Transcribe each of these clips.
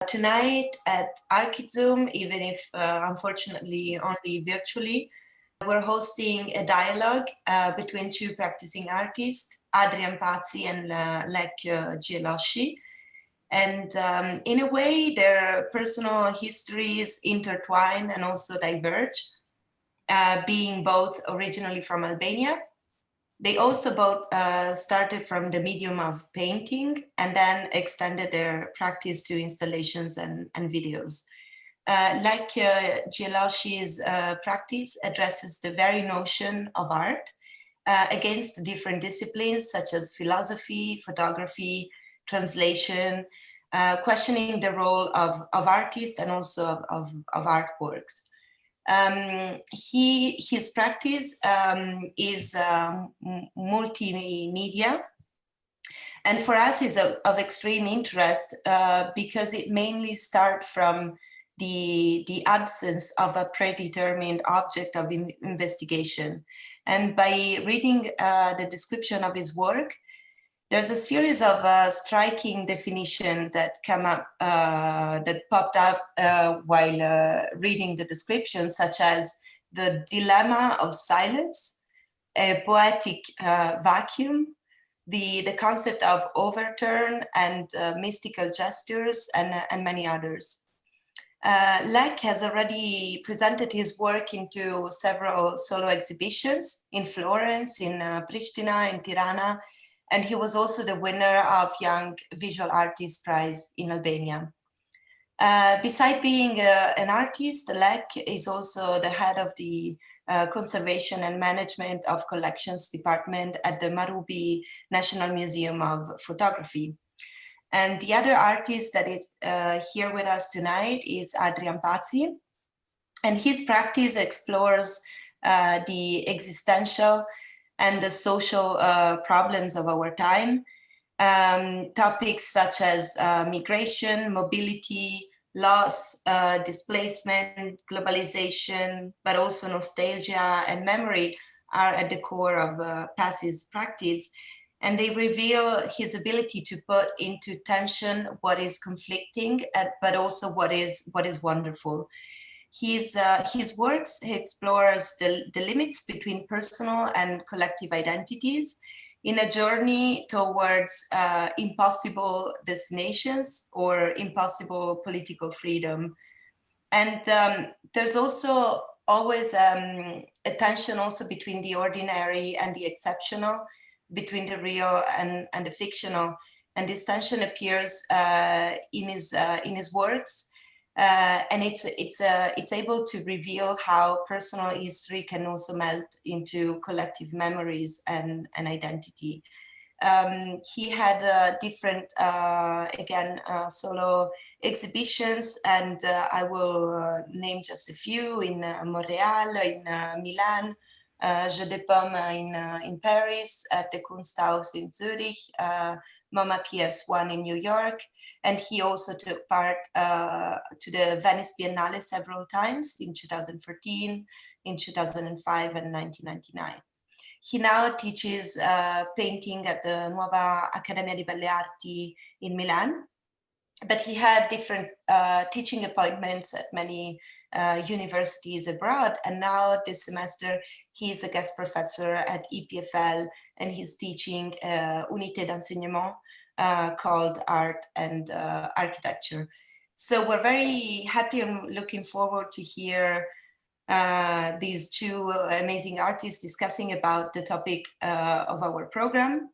Tonight at Archizoom, even if unfortunately only virtually, we're hosting a dialogue between two practicing artists, Adrian Paci and Lek Gjeloshi. And in a way, their personal histories intertwine and also diverge, being both originally from Albania. They also both started from the medium of painting and then extended their practice to installations and videos. Like Gjeloshi's practice addresses the very notion of art against different disciplines such as philosophy, photography, translation, questioning the role of artists and also of artworks. His practice is multimedia, and for us is of extreme interest because it mainly starts from the absence of a predetermined object of investigation. And by reading the description of his work, there's a series of striking definitions that come up, that popped up while reading the description, such as the dilemma of silence, a poetic vacuum, the concept of overturn and mystical gestures, and many others. Lek has already presented his work into several solo exhibitions in Florence, in Pristina, in Tirana, and he was also the winner of Young Visual Artist Prize in Albania. Besides being an artist, Lek is also the head of the Conservation and Management of Collections Department at the Marubi National Museum of Photography. And the other artist that is here with us tonight is Adrian Paci, and his practice explores the existential and the social problems of our time, topics such as migration, mobility, loss, displacement, globalization, but also nostalgia and memory are at the core of Paci's practice. And they reveal his ability to put into tension what is conflicting, but also what is wonderful. His works explores the limits between personal and collective identities in a journey towards impossible destinations or impossible political freedom. And there's also always a tension also between the ordinary and the exceptional, between the real and the fictional. And this tension appears in his works. And it's able to reveal how personal history can also melt into collective memories and identity. He had different, solo exhibitions, and I will name just a few in Montreal, in Milan, Jeux de Pommes in Paris, at the Kunsthaus in Zurich, MoMA PS1 in New York. And he also took part to the Venice Biennale several times in 2014, in 2005, and 1999. He now teaches painting at the Nuova Accademia di Belle Arti in Milan, but he had different teaching appointments at many universities abroad. And now this semester, he's a guest professor at EPFL, and he's teaching Unité d'Enseignement, called Art and Architecture. So we're very happy and looking forward to hear these two amazing artists discussing about the topic of our program,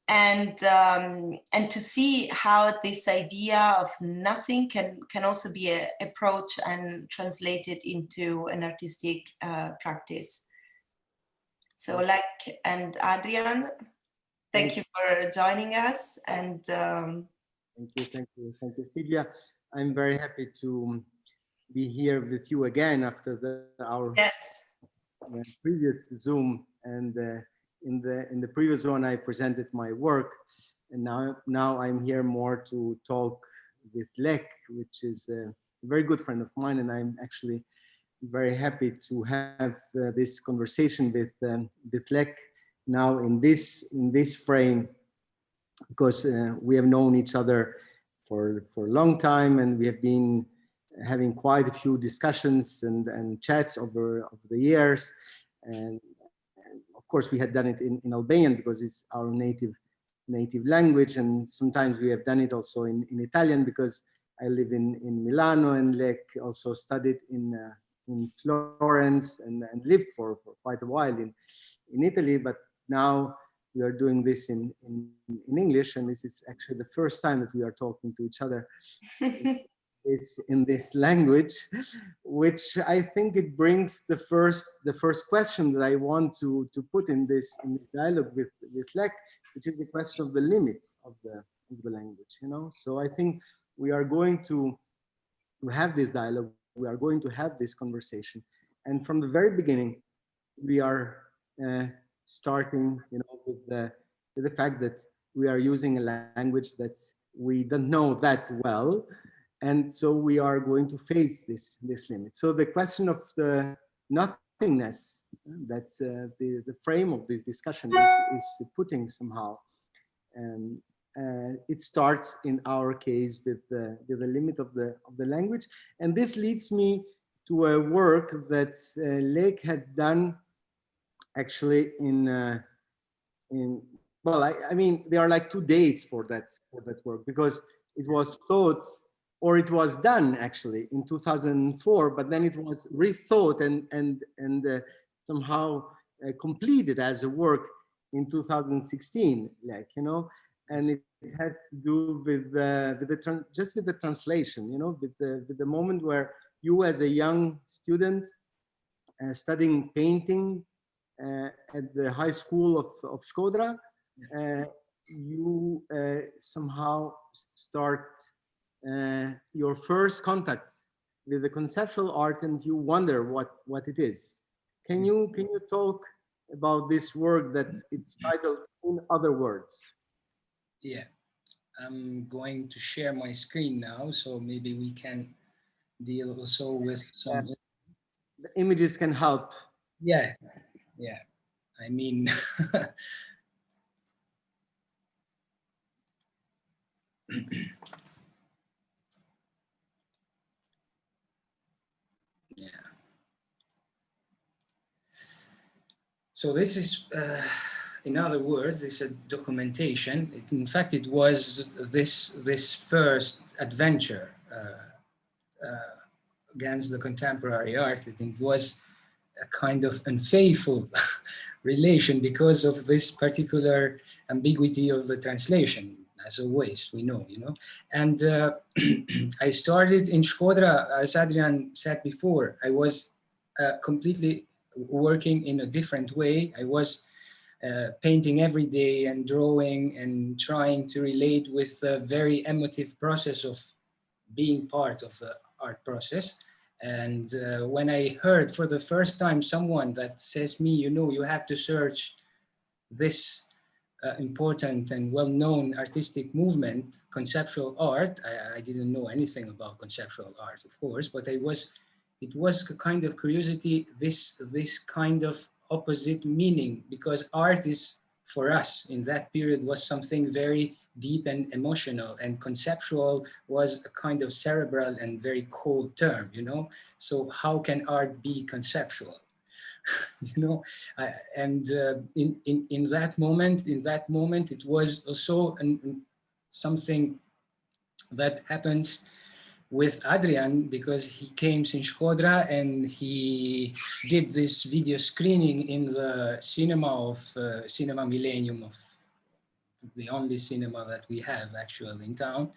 and to see how this idea of nothing can also be approached and translated into an artistic practice. So Lek and Adrian, thank you for joining us. And thank you, Silvia. I'm very happy to be here with you again after our previous Zoom. And in the previous one, I presented my work, and now I'm here more to talk with Lek, which is a very good friend of mine, and I'm actually very happy to have this conversation with Lek now in this frame, because we have known each other for a long time, and we have been having quite a few discussions and chats over the years. And of course, we had done it in Albanian because it's our native language, and sometimes we have done it also in Italian because I live in Milano, and Lek also studied in Florence and lived for quite a while in Italy. But now we are doing this in English, and this is actually the first time that we are talking to each other in this language, which I think it brings the first question that I want to put in this dialogue with Lek, which is the question of the limit of the language. You know, so I think we are going to have this dialogue. We are going to have this conversation, and from the very beginning, we are starting, you know, with the fact that we are using a language that we don't know that well, and so we are going to face this limit. So the question of the nothingness, that's the frame of this discussion is putting somehow, and it starts in our case with the limit of the language, and this leads me to a work that Lek had done actually well, I mean, there are like 2 dates for that work, because it was thought, or it was done actually in 2004, but then it was rethought and somehow completed as a work in 2016, like, you know, and it had to do with just with the translation, you know, with the moment where you, as a young student studying painting at the high school of Shkodra, you somehow start your first contact with the conceptual art, and you wonder what it is. Can you talk about this work that it's titled In Other Words? Yeah, I'm going to share my screen now, so maybe we can deal also with some. The images can help. Yeah, I mean, yeah. So this is, in other words, this is a documentation. In fact, it was this first adventure against the contemporary art. It was a kind of unfaithful relation because of this particular ambiguity of the translation, as always, we know, you know. And I started in Shkodra, as Adrian said before. I was completely working in a different way. I was painting every day and drawing and trying to relate with a very emotive process of being part of the art process. And when I heard for the first time someone that says me, you know, you have to search this important and well-known artistic movement, conceptual art. I didn't know anything about conceptual art, of course, but it was a kind of curiosity, this kind of opposite meaning, because art is, for us in that period, was something very deep and emotional, and conceptual was a kind of cerebral and very cold term, you know. So how can art be conceptual? You know, in that moment, it was also something that happens with Adrian, because he came in Shkodra and he did this video screening in the cinema of Cinema Millennium, of the only cinema that we have actually in town.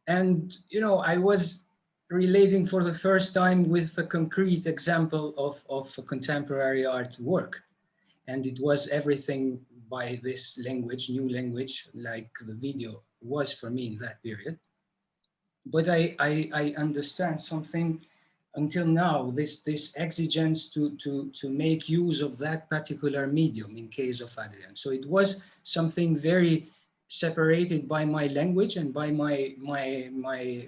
And, you know, I was relating for the first time with a concrete example of a contemporary art work. And it was everything by this language, new language, like the video was for me in that period. But I understand something until now, this exigence to make use of that particular medium in case of Adrian. So it was something very separated by my language and by my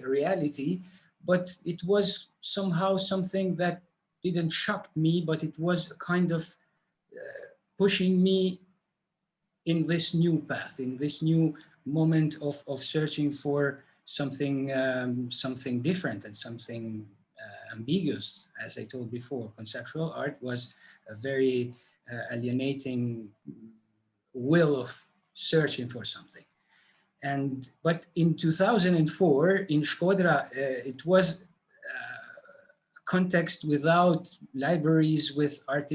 reality, but it was somehow something that didn't shock me, but it was a kind of pushing me in this new path, in this new moment of searching for something something different and something ambiguous. As I told before, conceptual art was a very alienating will of searching for something. But in 2004 in Shkodra, it was context without libraries with art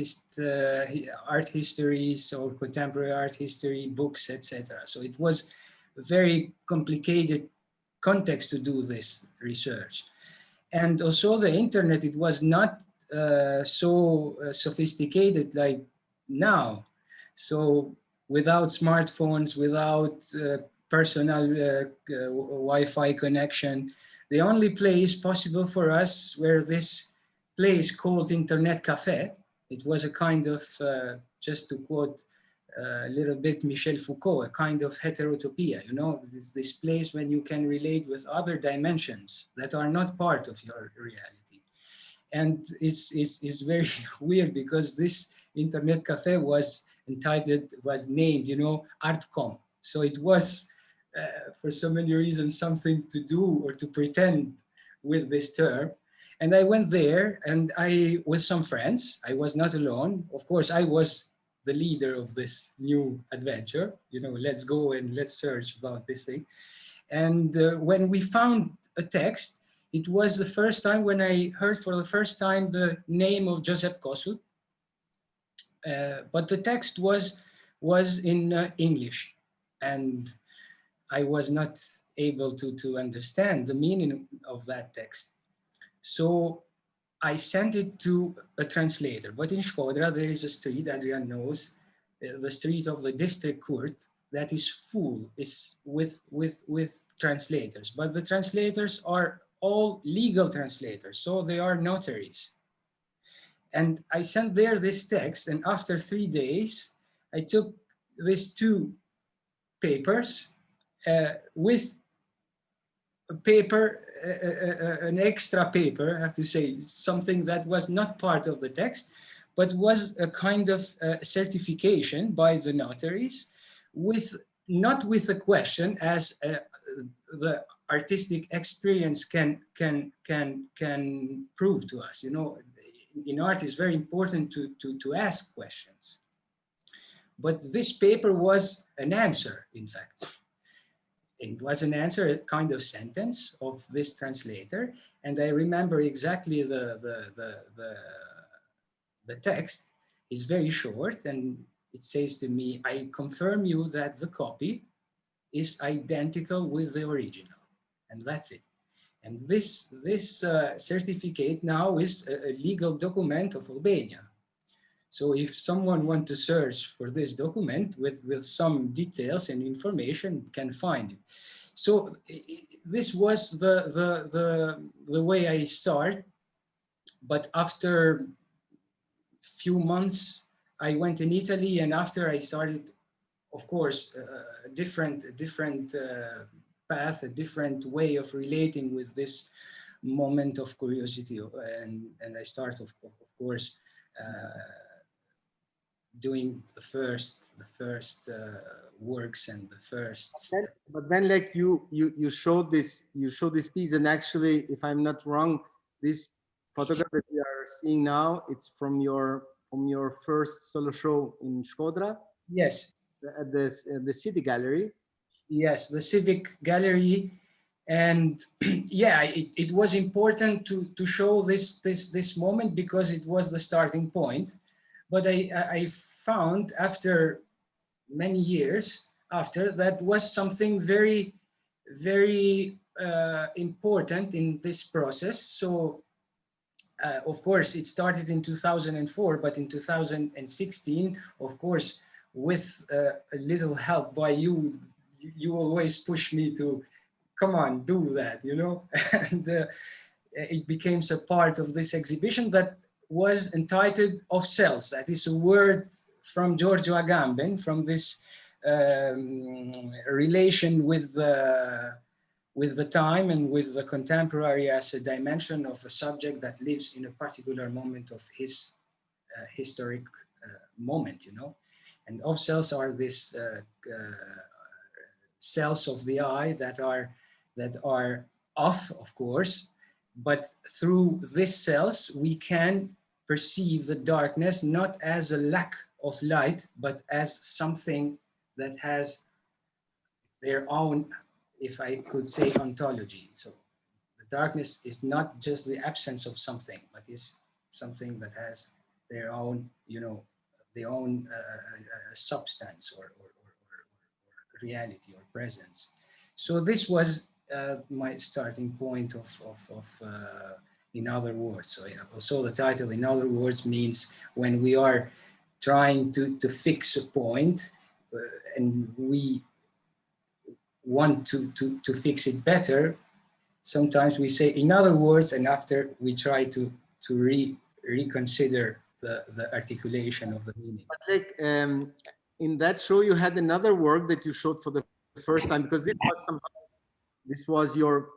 histories or contemporary art history books, etc. So it was a very complicated context to do this research. And also the internet, it was not so sophisticated like now. So without smartphones, without personal Wi-Fi connection, the only place possible for us were this place called Internet Cafe. It was a kind of, just to quote a little bit Michel Foucault, a kind of heterotopia, you know, this place when you can relate with other dimensions that are not part of your reality. And it's very weird because this Internet Cafe was named, you know, Artcom. So it was, for so many reasons, something to do or to pretend with this term. And I went there and I, with some friends, I was not alone. Of course, I was the leader of this new adventure, you know, let's go and let's search about this thing. And when we found a text, it was the first time when I heard for the first time the name of Josep Kossuth. But the text was in English, and I was not able to understand the meaning of that text. So I sent it to a translator. But in Shkodra, there is a street, Adrian knows, the street of the district court, that is full, is with translators. But the translators are all legal translators, so they are notaries. And I sent there this text, and after 3 days, I took these 2 papers with a paper, an extra paper, I have to say, something that was not part of the text, but was a kind of certification by the notaries, not with a question, as the artistic experience can prove to us. You know, in art, it's very important to ask questions. But this paper was an answer, in fact. It was an answer, a kind of sentence of this translator. And I remember exactly the text is very short, and it says to me, I confirm you that the copy is identical with the original. And that's it. And this certificate now is a legal document of Albania. So if someone wants to search for this document with some details and information, can find it. So this was the way I started. But after few months, I went in Italy, and after I started, of course, a different path, a different way of relating with this moment of curiosity, and I started, of course, doing the first works and the first. But then, like you showed this piece, and actually, if I'm not wrong, this photograph that we are seeing now, it's from your first solo show in Shkodra. Yes. At the City Gallery. Yes, the Civic Gallery. And yeah, it was important to show this moment because it was the starting point. But I found after many years after, that was something very, very important in this process. So of course it started in 2004, but in 2016, of course, with a little help by you always push me to, come on, do that, you know? And it became a part of this exhibition that was entitled Of Cells. That is a word from Giorgio Agamben, from this relation with the time and with the contemporary as a dimension of a subject that lives in a particular moment of his historic moment, you know? And Of Cells are these cells of the eye that are that are off, of course, but through these cells, we can perceive the darkness not as a lack of light, but as something that has their own, if I could say, ontology. So the darkness is not just the absence of something, but is something that has their own, you know, their own substance or reality or presence. So this was my starting point of in other words. So also the title, in other words, means when we are trying to fix a point and we want to fix it better, sometimes we say in other words, and after we try to reconsider the articulation of the meaning. But like, in that show, you had another work that you showed for the first time, because this was your,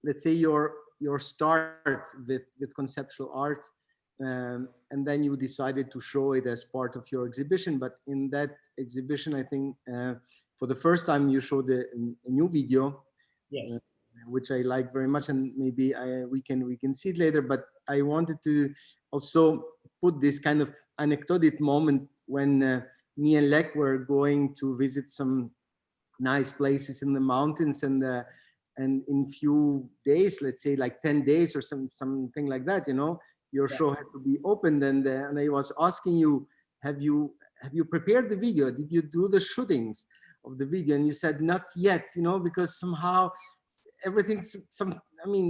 let's say, your start with conceptual art, and then you decided to show it as part of your exhibition. But in that exhibition, I think for the first time you showed a new video, yes, which I like very much, and maybe we can see it later. But I wanted to also put this kind of anecdotal moment when me and Lek were going to visit some nice places in the mountains, and in few days, let's say like 10 days or something like that, you know, your show had to be opened, and I was asking you, have you prepared the video? Did you do the shootings of the video? And you said not yet, you know, because somehow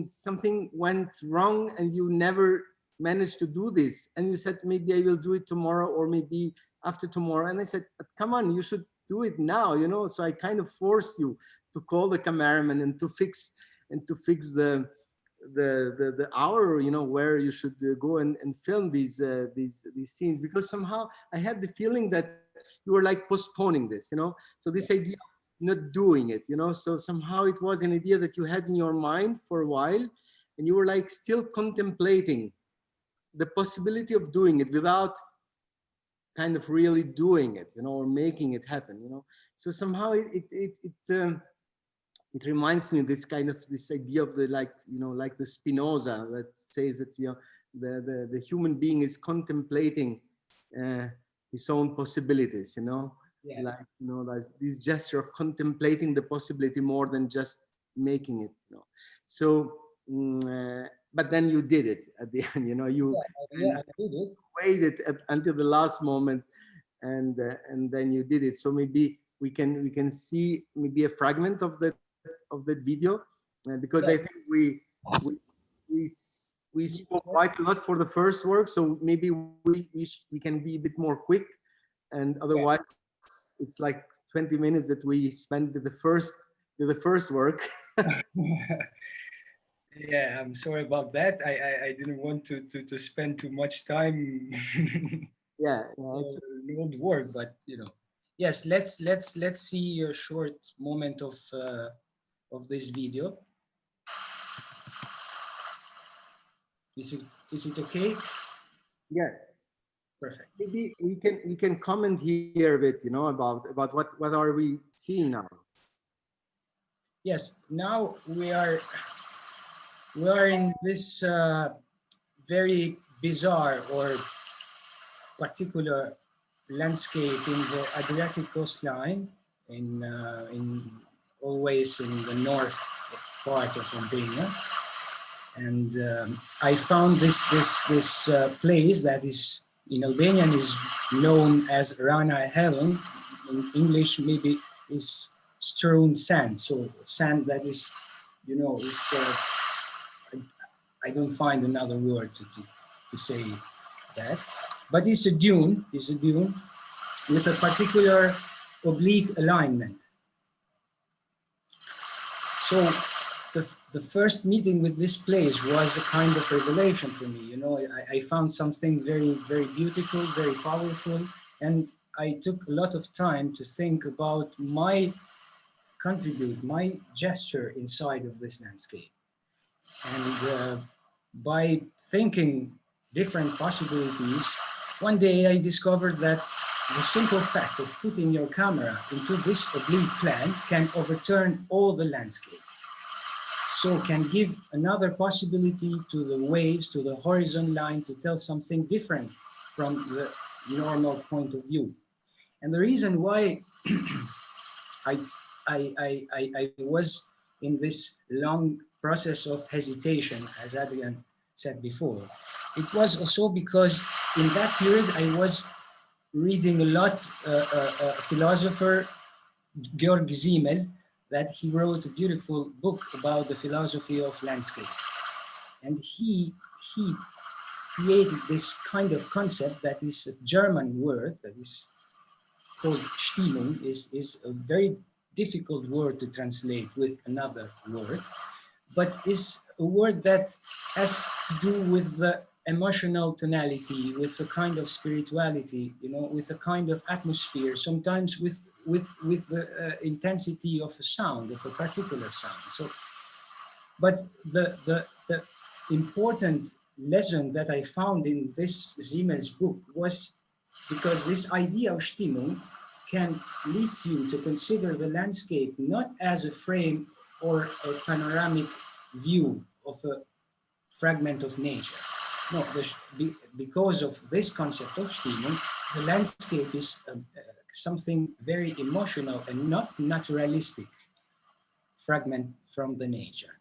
something went wrong and you never managed to do this. And you said, maybe I will do it tomorrow or maybe after tomorrow. And I said, come on, you should do it now, you know. So I kind of forced you to call the cameraman and to fix the hour, you know, where you should go and film these scenes, because somehow I had the feeling that you were like postponing this, you know. So this idea of not doing it, you know, so somehow it was an idea that you had in your mind for a while, and you were like still contemplating the possibility of doing it without kind of really doing it, you know, or making it happen, you know. So somehow it reminds me of this idea of the, like, you know, like the Spinoza that says that, you know, the human being is contemplating his own possibilities, you know. Yeah. Like, you know, this gesture of contemplating the possibility more than just making it, you know. So but then you did it at the end, you know. You I did it. Waited until the last moment, and then you did it. So maybe we can see maybe a fragment of that video, because I think we spoke quite a lot for the first work, so maybe we can be a bit more quick, and otherwise it's like 20 minutes that we spent with the first work. Yeah, I'm sorry about that. I didn't want to spend too much time. Yeah, it's old work, but you know, yes. Let's see a short moment of this video. Is it okay? Yeah. Perfect. Maybe we can comment here a bit, you know, about what are we seeing now? Yes. Now we are in this very bizarre or particular landscape in the Adriatic coastline, always in the north part of Albania, and I found this place that is in Albanian is known as Rana Heaven. In English, maybe is strewn sand. So sand that is, you know, is I don't find another word to say that. But it's a dune with a particular oblique alignment. So the first meeting with this place was a kind of revelation for me. You know, I found something very, very beautiful, very powerful, and I took a lot of time to think about my gesture inside of this landscape. And by thinking different possibilities, one day I discovered that the simple fact of putting your camera into this oblique plan can overturn all the landscape. so can give another possibility to the waves, to the horizon line, to tell something different from the normal point of view. And the reason why I was in this long process of hesitation, as Adrian said before, it was also because in that period I was reading a lot philosopher Georg Simmel, that he wrote a beautiful book about the philosophy of landscape. And he created this kind of concept that is a German word that is called Stimmung, is a very difficult word to translate with another word, but is a word that has to do with the emotional tonality, with a kind of spirituality, you know, with a kind of atmosphere, sometimes with the intensity of a sound, of a particular sound. So, but the important lesson that I found in this Simmel's book was because this idea of Stimmung can lead you to consider the landscape not as a frame or a panoramic view of a fragment of nature. No, because of this concept of Stimmung, the landscape is something very emotional and not naturalistic fragment from the nature.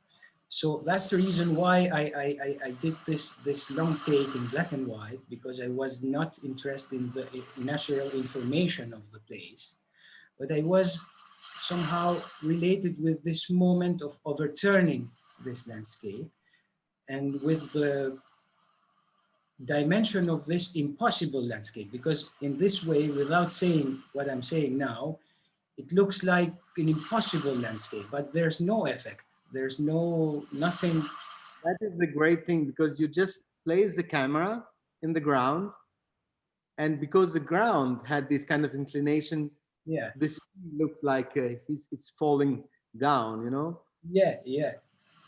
So that's the reason why I did this long take in black and white, because I was not interested in the natural information of the place, but I was somehow related with this moment of overturning this landscape and with the dimension of this impossible landscape, because in this way, without saying what I'm saying now, it looks like an impossible landscape, but there's no effect. There's nothing. That is the great thing, because you just place the camera in the ground, and because the ground had this kind of inclination, yeah, this looks like it's falling down, you know? Yeah, yeah.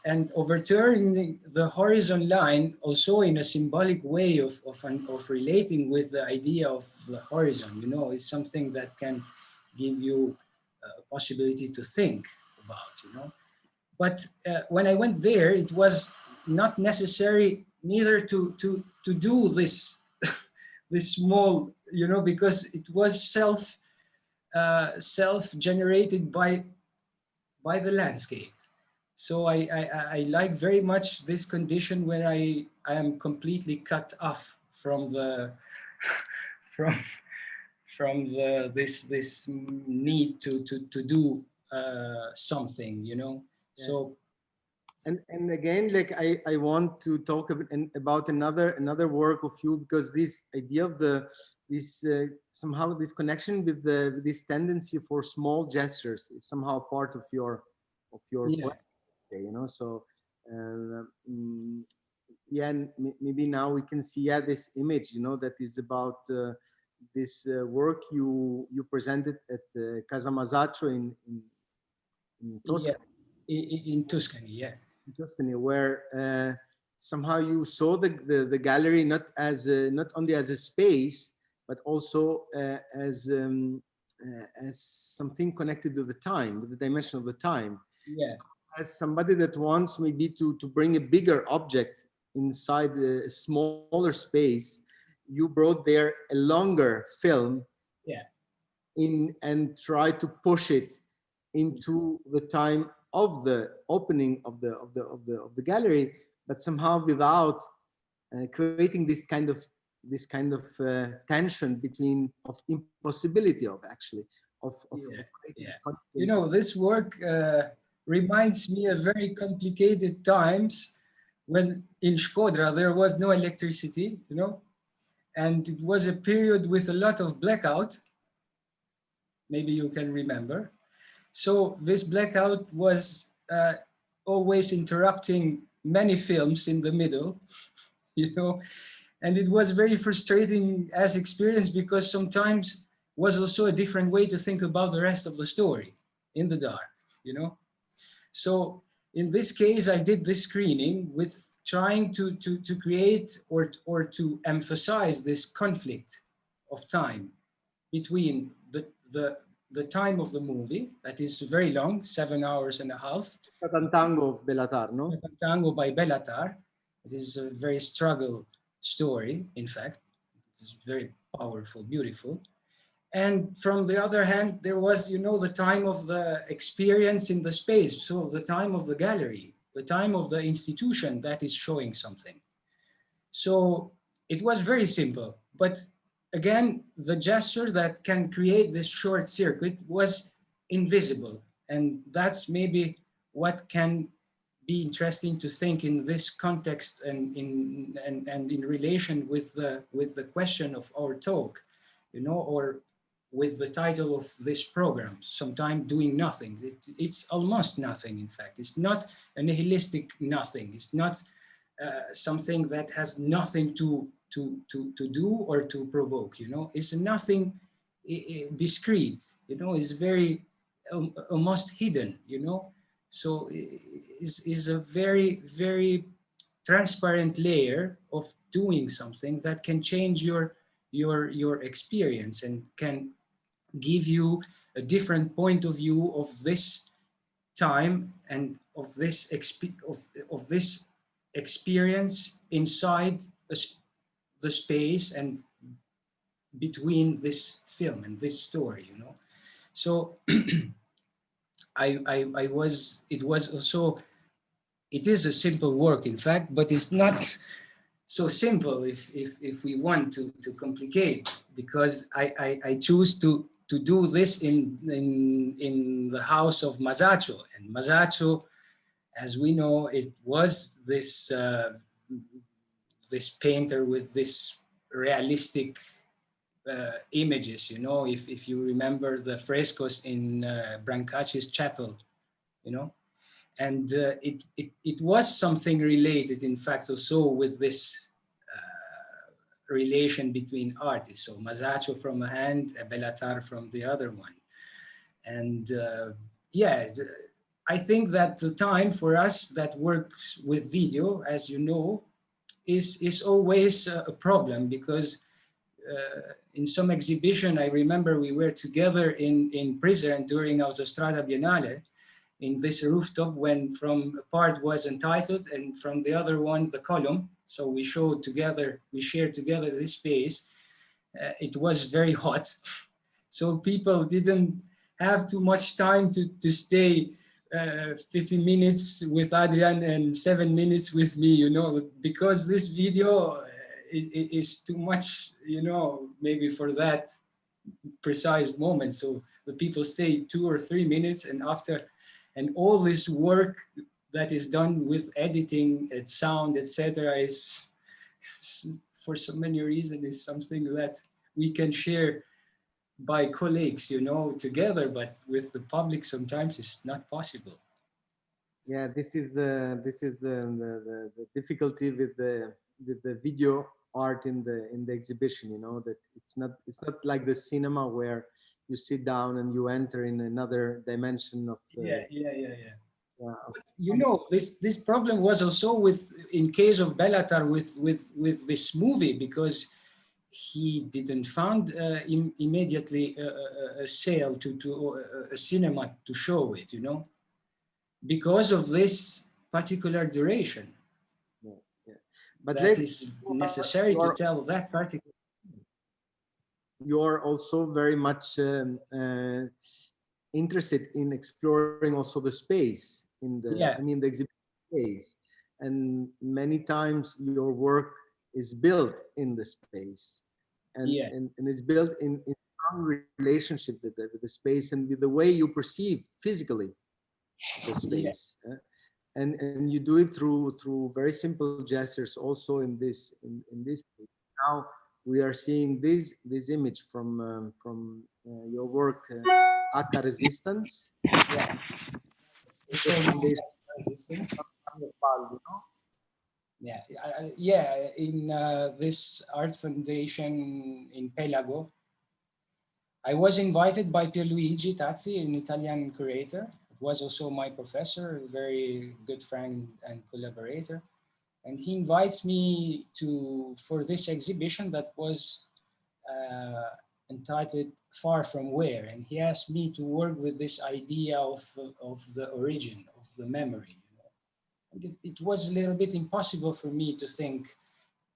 And overturning the horizon line also in a symbolic way of relating with the idea of the horizon, you know, is something that can give you a possibility to think about, you know. But when I went there, it was not necessary neither to do this, this small, you know, because it was self-generated by the landscape. So I like very much this condition where I am completely cut off from the this need to do something, you know. Yeah. So and again, like I want to talk about another work of you, because this idea of this somehow this connection with this tendency for small gestures is somehow part of your yeah. plan, say, you know. So yeah, and maybe now we can see this image, you know, that is about this work you presented at Casa Masaccio in Tuscany. Yeah, in Tuscany, yeah. In Tuscany, where somehow you saw the gallery not as not only as a space, but also as something connected to the time, with the dimension of the time. Yeah. So as somebody that wants maybe to bring a bigger object inside a smaller space, you brought there a longer film. Yeah. And try to push it into the time of the opening of the gallery, but somehow without creating this kind of tension between of impossibility of actually of creating. Yeah. You know, this work reminds me of very complicated times when in Shkodra there was no electricity, you know, and it was a period with a lot of blackout. Maybe you can remember. So this blackout was always interrupting many films in the middle, you know, and it was very frustrating as experience, because sometimes was also a different way to think about the rest of the story in the dark, you know. So in this case, I did this screening with trying to create or to emphasize this conflict of time between the the time of the movie, that is very long, 7 hours and a half. Tango of Bellatar, no? Tango by Bellatar. It is a very struggle story, in fact. It is very powerful, beautiful. And from the other hand, there was, you know, the time of the experience in the space. So the time of the gallery, the time of the institution that is showing something. So it was very simple. But again, the gesture that can create this short circuit was invisible. And that's maybe what can be interesting to think in this context and in relation with the question of our talk, you know, or with the title of this program, sometime doing nothing. It's almost nothing, in fact. It's not a nihilistic nothing. It's not something that has nothing to do or to provoke, you know. It's nothing discrete, you know. It's very almost hidden, you know. So is a very, very transparent layer of doing something that can change your experience and can give you a different point of view of this time and of this experience inside the space and between this film and this story, you know. So it is a simple work, in fact, but it's not so simple if we want to complicate, because I choose to do this in the house of Masaccio. And Masaccio, as we know, it was this this painter with this realistic images, you know, if you remember the frescoes in Brancacci's chapel, you know. And it was something related, in fact, also with this relation between artists. So Masaccio from a hand, Bellatar from the other one. And yeah, I think that the time for us that works with video, as you know, is always a problem, because in some exhibition, I remember we were together in Prizren during Autostrada Biennale, in this rooftop, when from a part was entitled and from the other one, the column. So we showed together, we shared together this space. It was very hot. So people didn't have too much time to stay 15 minutes with Adrian and 7 minutes with me, you know, because this video is too much, you know, maybe for that precise moment. So the people stay 2 or 3 minutes, and after, and all this work that is done with editing and sound, etc., is for so many reasons is something that we can share by colleagues, you know, together, but with the public sometimes it's not possible. Yeah, this is the difficulty with the video art in the exhibition, you know, that it's not like the cinema where you sit down and you enter in another dimension of you know, this problem was also with, in case of Bellatar, with this movie, because he didn't found immediately a sale to a cinema to show it, you know, because of this particular duration. But that is necessary to tell that particular. You're also very much interested in exploring also the space in the, I mean, the exhibition space, and many times your work is built in the space, and it's built in strong relationship with the space and with the way you perceive physically the space. And you do it through very simple gestures also in this case. Now we are seeing this image from your work, Aka Resistance. In this art foundation in Pelago, I was invited by Pierluigi Tazzi, an Italian curator. It was also my professor, a very good friend and collaborator. And he invites me for this exhibition that was entitled Far From Where, and he asked me to work with this idea of the origin, of the memory. You know? And it was a little bit impossible for me to think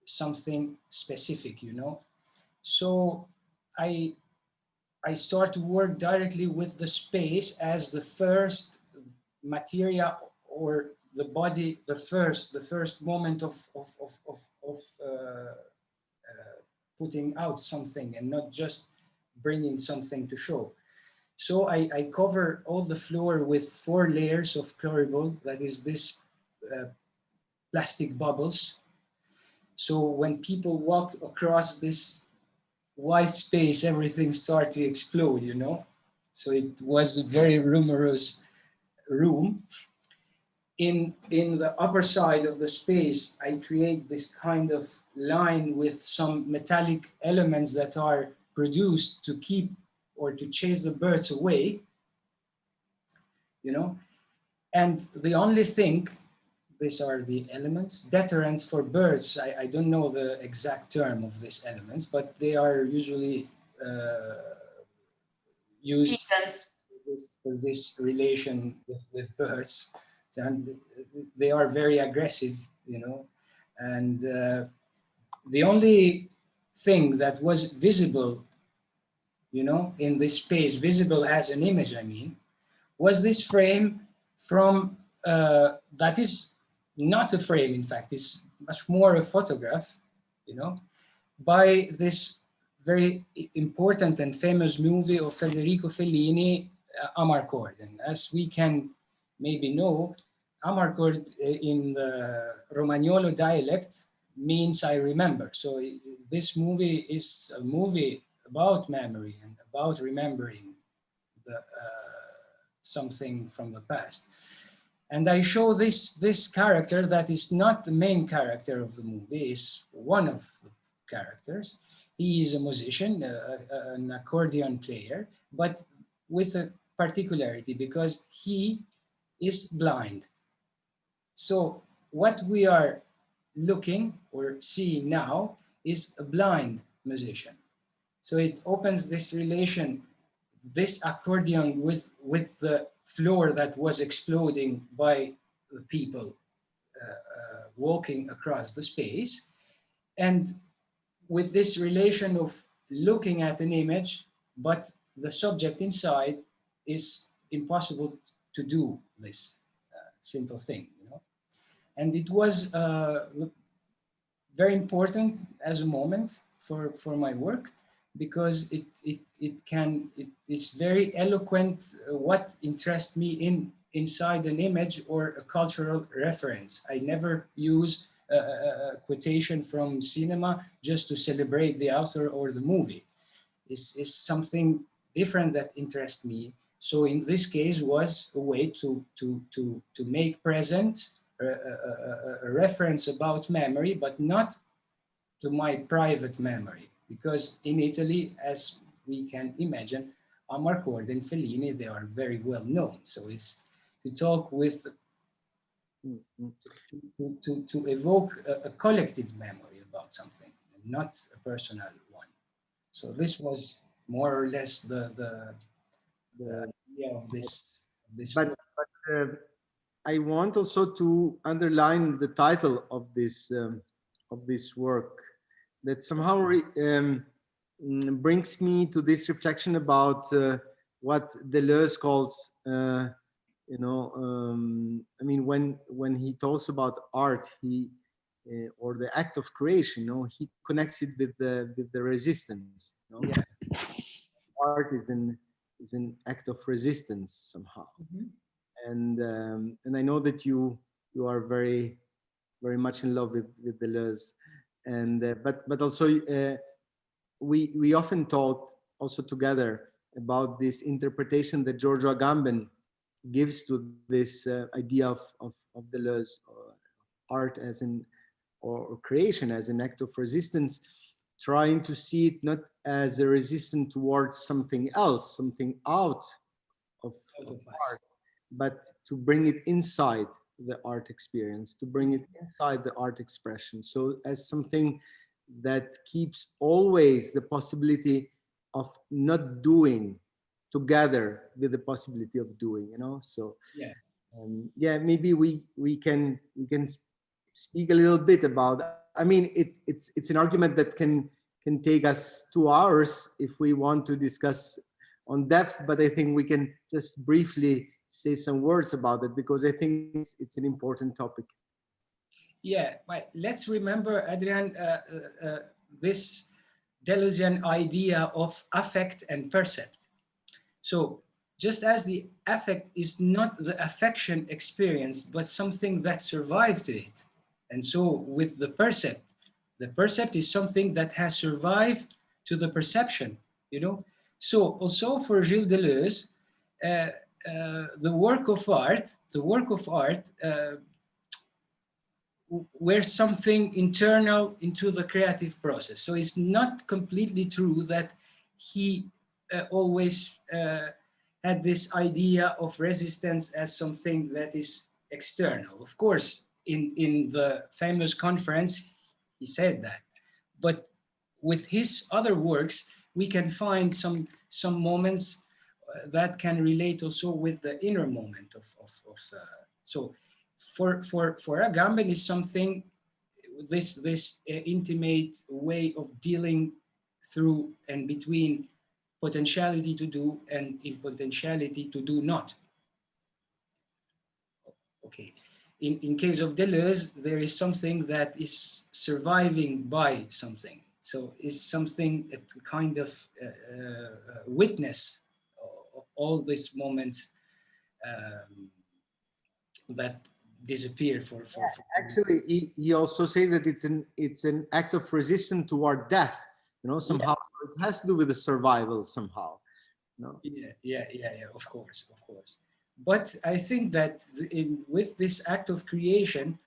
something specific, you know. So I start to work directly with the space as the first material or the body, the first moment of putting out something and not just bringing something to show. So I cover all the floor with 4 layers of chloribol, that is this plastic bubbles. So when people walk across this white space, everything started to explode, you know? So it was a very rumorous room. In the upper side of the space, I create this kind of line with some metallic elements that are produced to keep or to chase the birds away, you know? And the only thing, these are the elements, deterrents for birds. I don't know the exact term of these elements, but they are usually used for this relation with birds. And they are very aggressive, you know. And the only thing that was visible, you know, in this space, visible as an image, I mean, was this frame from, that is not a frame, in fact, it's much more a photograph, you know, by this very important and famous movie of Federico Fellini, Amarcord. And as we can maybe know, Amarcord in the Romagnolo dialect means I remember. So this movie is a movie about memory and about remembering the, something from the past. And I show this character that is not the main character of the movie, is one of the characters. He is a musician, an accordion player, but with a particularity because he is blind. So what we are looking or seeing now is a blind musician. So it opens this relation, this accordion with the floor that was exploding by the people walking across the space. And with this relation of looking at an image, but the subject inside is impossible to do this simple thing, you know? And it was very important as a moment for my work, because it's very eloquent what interests me inside an image or a cultural reference. I never use a quotation from cinema just to celebrate the author or the movie. It's something different that interests me. So in this case was a way to make present a reference about memory, but not to my private memory. Because in Italy, as we can imagine, Amarcord and Fellini, they are very well known. So it's to talk with, to evoke a collective memory about something, and not a personal one. So this was more or less the idea of this. But I want also to underline the title of this work, that somehow brings me to this reflection about what Deleuze calls, you know, I mean, when he talks about art, he or the act of creation, you know, he connects it with the resistance. You know? Yeah. Art is an act of resistance somehow. Mm-hmm. And I know that you are very much in love with Deleuze, and but also we often talked also together about this interpretation that Giorgio Agamben gives to this idea of Deleuze, art as or creation as an act of resistance, trying to see it not as a resistance towards something else, something out of art, but to bring it inside the art experience, to bring it inside the art expression. So as something that keeps always the possibility of not doing together with the possibility of doing, you know. So yeah, yeah, maybe we can speak a little bit about, I mean, it's an argument that can take us 2 hours if we want to discuss on depth, but I think we can just briefly say some words about it, because I think it's an important topic. yeah. But let's remember, Adrian, this Deleuzian idea of affect and percept. So just as the affect is not the affection experience, but something that survived to it. And so with the percept is something that has survived to the perception, you know. So also for Gilles Deleuze, the work of art were something internal into the creative process. So it's not completely true that he always had this idea of resistance as something that is external. Of course, in the famous conference, he said that. But with his other works, we can find some moments that can relate also with the inner moment of so for Agamben is something, this intimate way of dealing through and between potentiality to do and impotentiality to do not. Okay. In case of Deleuze, there is something that is surviving by something. So it's something, a kind of witness of all these moments that disappear for actually he also says that it's an act of resistance toward death, you know, somehow. Yeah. It has to do with the survival somehow, you know? Yeah, of course. But I think that with this act of creation,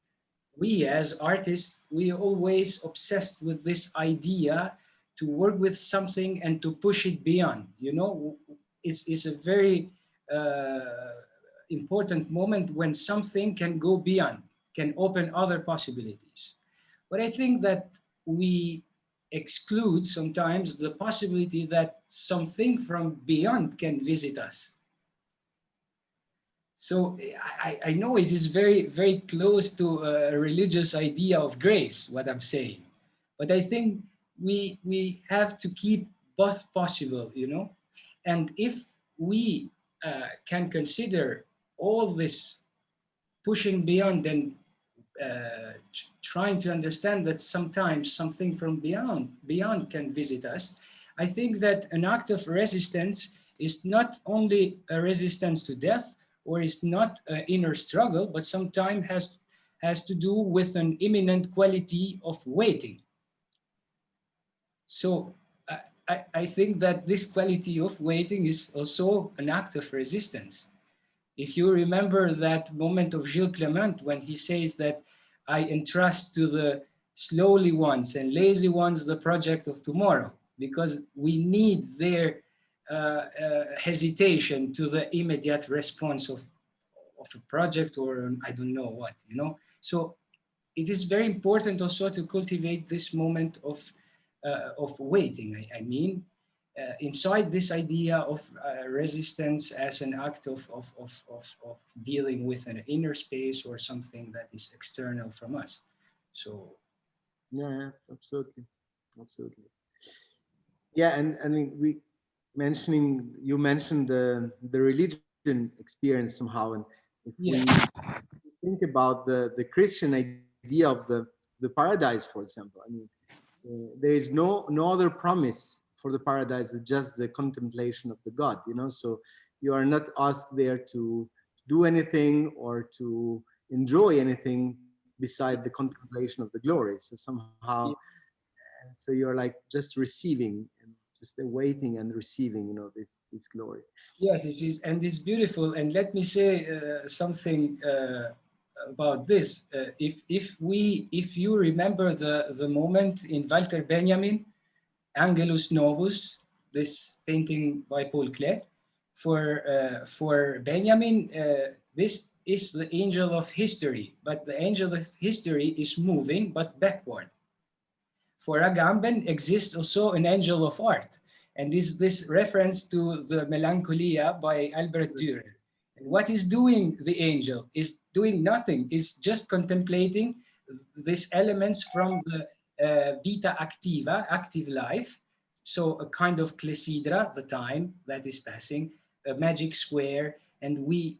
we as artists, we always obsessed with this idea to work with something and to push it beyond, you know. It's a very important moment when something can go beyond, can open other possibilities. But I think that we exclude sometimes the possibility that something from beyond can visit us. So I know it is very, very close to a religious idea of grace, what I'm saying. But I think we have to keep both possible, you know. And if we can consider all this pushing beyond and trying to understand that sometimes something from beyond can visit us, I think that an act of resistance is not only a resistance to death, or is not an inner struggle, but sometimes has to do with an imminent quality of waiting. So I think that this quality of waiting is also an act of resistance. If you remember that moment of Gilles Clement when he says that I entrust to the slowly ones and lazy ones the project of tomorrow, because we need their hesitation to the immediate response of a project or I don't know what, you know. So it is very important also to cultivate this moment of waiting. I mean, inside this idea of resistance as an act of dealing with an inner space or something that is external from us. So yeah, absolutely. Yeah, and I mean, you mentioned the religion experience somehow, and if we think about the Christian idea of the paradise, for example, I mean, there is no other promise for the paradise than just the contemplation of the God, you know. So you are not asked there to do anything or to enjoy anything beside the contemplation of the glory. So somehow, so you're like just receiving and just waiting and receiving, you know, this glory. Yes, it is, and it's beautiful. And let me say something about this. If you remember the moment in Walter Benjamin, Angelus Novus, this painting by Paul Klee, for Benjamin, this is the angel of history, but the angel of history is moving but backward. For Agamben exists also an angel of art, And is this reference to the Melancholia by Albert Dürer. And what is doing the angel is doing nothing, is just contemplating these elements from the vita activa, active life. So a kind of clepsydra, the time that is passing, a magic square, and we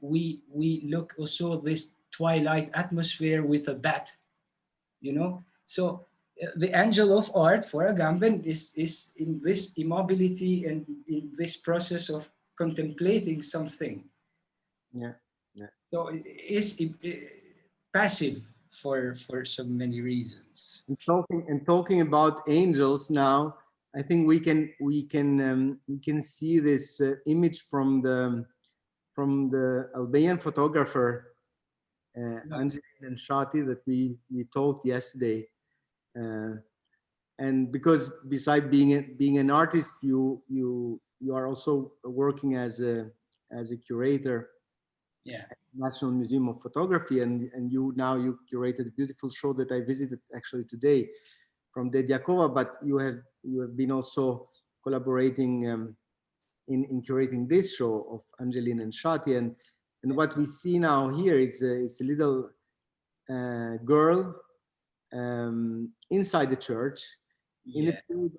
look also this twilight atmosphere with a bat, you know. So the angel of art for Agamben is in this immobility and in this process of contemplating something. Yeah, yeah. So it is passive for so many reasons. And talking about angels now, I think we can see this image from the Albanian photographer Angelina Shati that we talked yesterday, and because beside being an artist, you are also working as a curator. Yeah. National Museum of Photography, and you curated a beautiful show that I visited actually today from Dediakova, but you have been also collaborating in curating this show of Angelina and Shati, and what we see now here is a little girl inside the church, yeah, in a period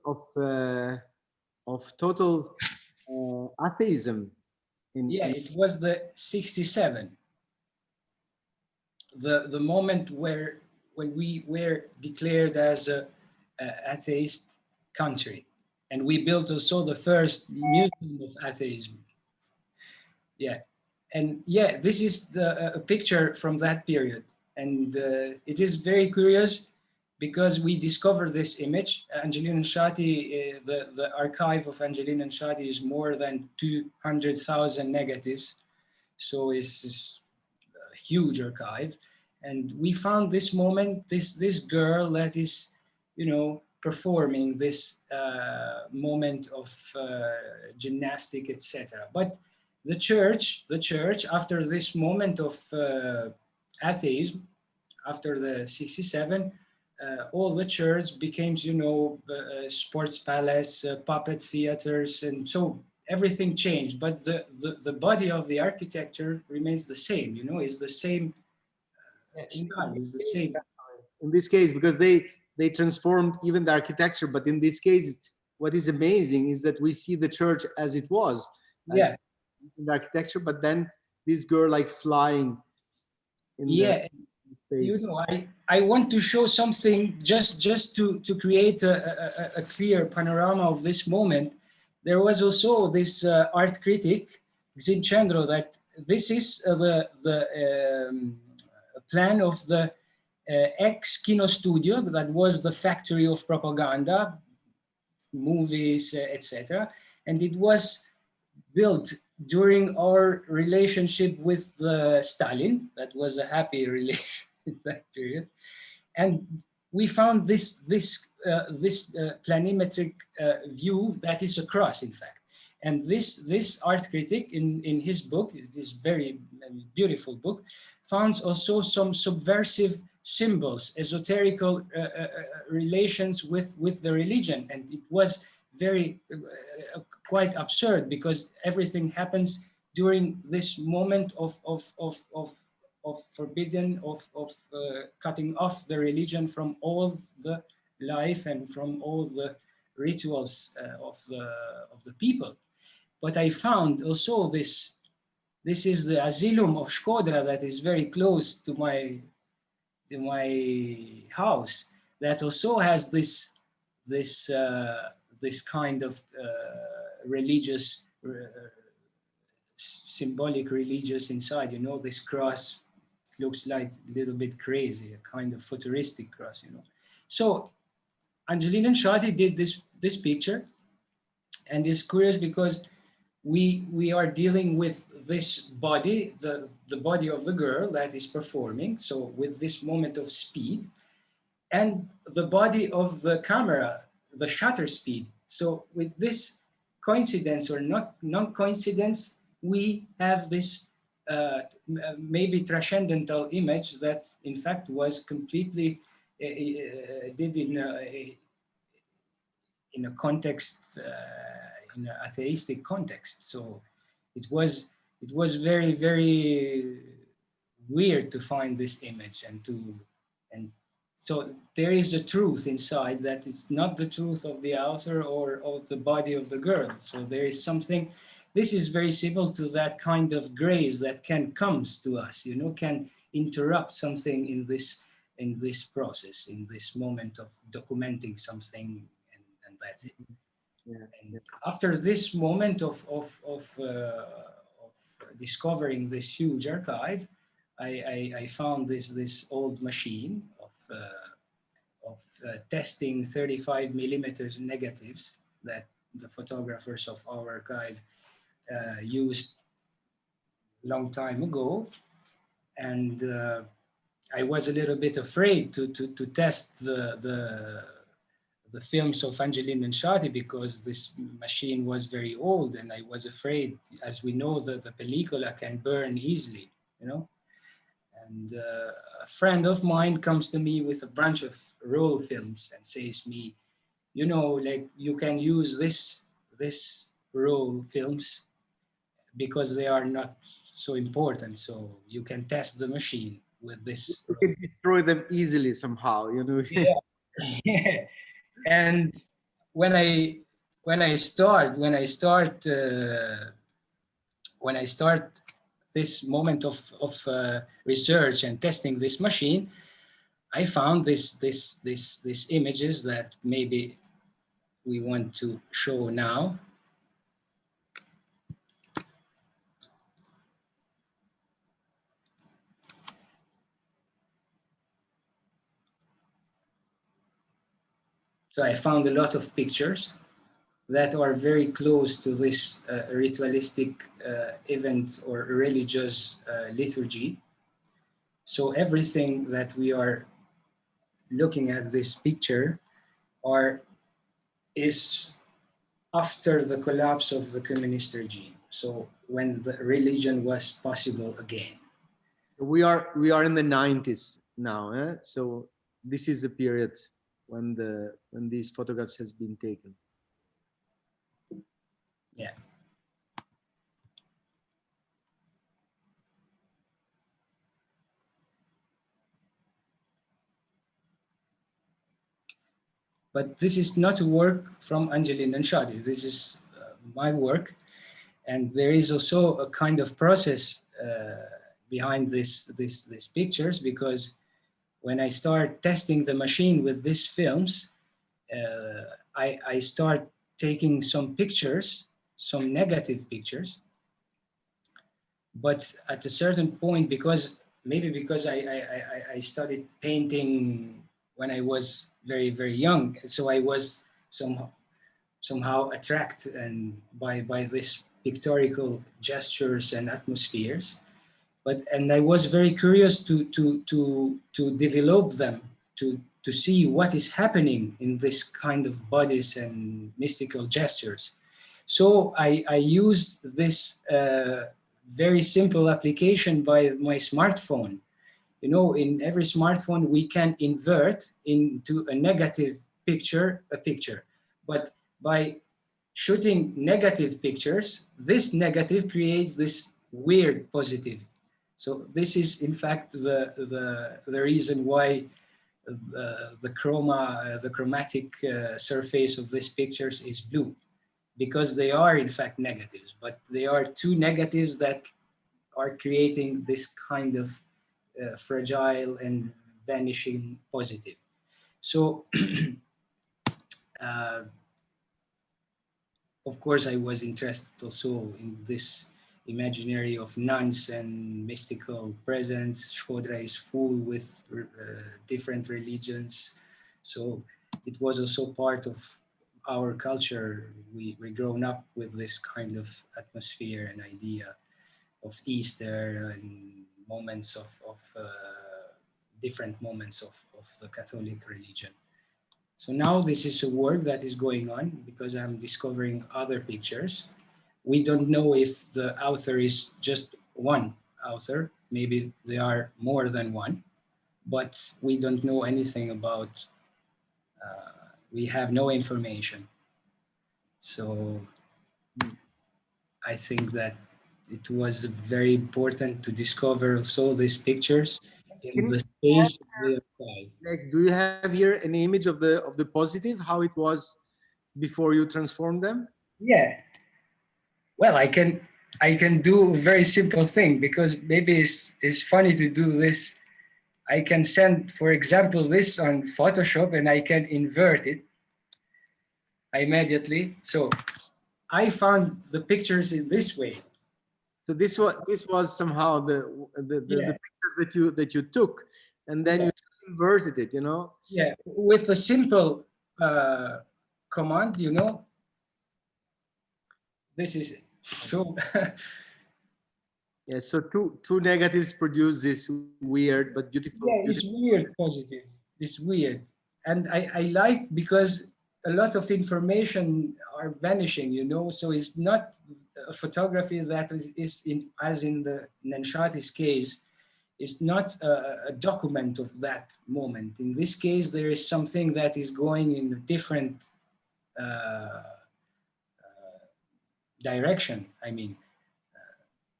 of total atheism. It was the 67, the moment when we were declared as a atheist country, and we built also the first museum of atheism. Yeah, and yeah, this is a picture from that period, and it is very curious because we discovered this image. Angelina Shati, the archive of Angelina Shati is more than 200,000 negatives, so it's a huge archive. And we found this moment, this girl that is, you know, performing this moment of gymnastic, etc. But the church, after this moment of atheism, after the 67, all the church became, you know, sports palace, puppet theaters, and so everything changed. But the body of the architecture remains the same, you know, is the same style, is the same. In this case, because they transformed even the architecture, but in this case, what is amazing is that we see the church as it was. Yeah. In the architecture, but then this girl like flying in the space. You know, I want to show something just to create a clear panorama of this moment. There was also this art critic, Zinchendro, that this is the plan of the ex-Kino Studio, that was the factory of propaganda, movies, etc. And it was built during our relationship with Stalin. That was a happy relation in that period. And we found this planimetric view that is a cross, in fact. And this art critic in his book, this very beautiful book, found also some subversive symbols, esoterical relations with the religion. And it was very quite absurd, because everything happens during this moment of forbidden, of cutting off the religion from all the life and from all the rituals of the people. But I found also this is the Asylum of Shkodra, that is very close to my house, that also has this kind of religious, symbolic religious inside, you know, this cross looks like a little bit crazy, a kind of futuristic cross, you know. So Angelina Shati did this picture, and it's curious because we are dealing with this body, the body of the girl that is performing, so with this moment of speed, and the body of the camera, the shutter speed. So with this coincidence or non-coincidence, we have this maybe transcendental image that in fact was completely did in a context, in an atheistic context. So it was very, very weird to find this image and so there is the truth inside that it's not the truth of the author or of the body of the girl. So there is something, this is very similar to that kind of grace that comes to us, you know, can interrupt something in this process, in this moment of documenting something, and that's it. Yeah. And after this moment of discovering this huge archive, I found this old machine of testing 35 millimeters negatives that the photographers of our archive used long time ago. And I was a little bit afraid to test the films of Angelina Shadi because this machine was very old, and I was afraid, as we know, that the pellicola can burn easily, you know. And a friend of mine comes to me with a bunch of roll films and says to me, you know, like, you can use this roll films because they are not so important. So you can test the machine with this. You can destroy them easily somehow, you know. Yeah. And when I start this moment of research and testing this machine, I found these images that maybe we want to show now. So I found a lot of pictures that are very close to this ritualistic event or religious liturgy. So everything that we are looking at this picture is after the collapse of the communist regime. So when the religion was possible again. We are in the 90s now, eh? So this is the period when these photographs has been taken. Yeah. But this is not a work from Angelina Shadi. This is my work. And there is also a kind of process behind these pictures, because when I start testing the machine with these films, I start taking some pictures, some negative pictures. But at a certain point, because I started painting when I was very, very young, so I was somehow attracted by this pictorial gestures and atmospheres. And I was very curious to develop them, to see what is happening in this kind of bodies and mystical gestures. So I used this very simple application by my smartphone. You know, in every smartphone, we can invert into a negative picture, a picture. But by shooting negative pictures, this negative creates this weird positive. So this is, in fact, the reason why the chromatic surface of these pictures is blue, because they are, in fact, negatives, but they are two negatives that are creating this kind of fragile and vanishing positive. So, of course, I was interested also in this imaginary of nuns and mystical presence. Shkodra is full with different religions. So it was also part of our culture. We grown up with this kind of atmosphere and idea of Easter and moments of different moments of the Catholic religion. So now this is a work that is going on because I'm discovering other pictures. We don't know if the author is just one author. Maybe there are more than one, but we don't know anything about, we have no information. So I think that it was very important to discover also these pictures in Can the you space of the archive. like, do you have here an image of the positive, how it was before you transformed them? Yeah. Well, I can do a very simple thing, because maybe it's funny to do this. I can send, for example, this on Photoshop, and I can invert it immediately. So I found the pictures in this way. So this was somehow the Yeah, picture that you took, and then yeah, you just inverted it, you know. yeah. With a simple command, you know, this is it. So Yeah. So two negatives produce this weird but beautiful. yeah, it's weird positive. It's weird. And I like, because a lot of information are vanishing, you know, so it's not a photography that is in, as in the Nanshati's case, is not a document of that moment. In this case, there is something that is going in a different direction. I mean,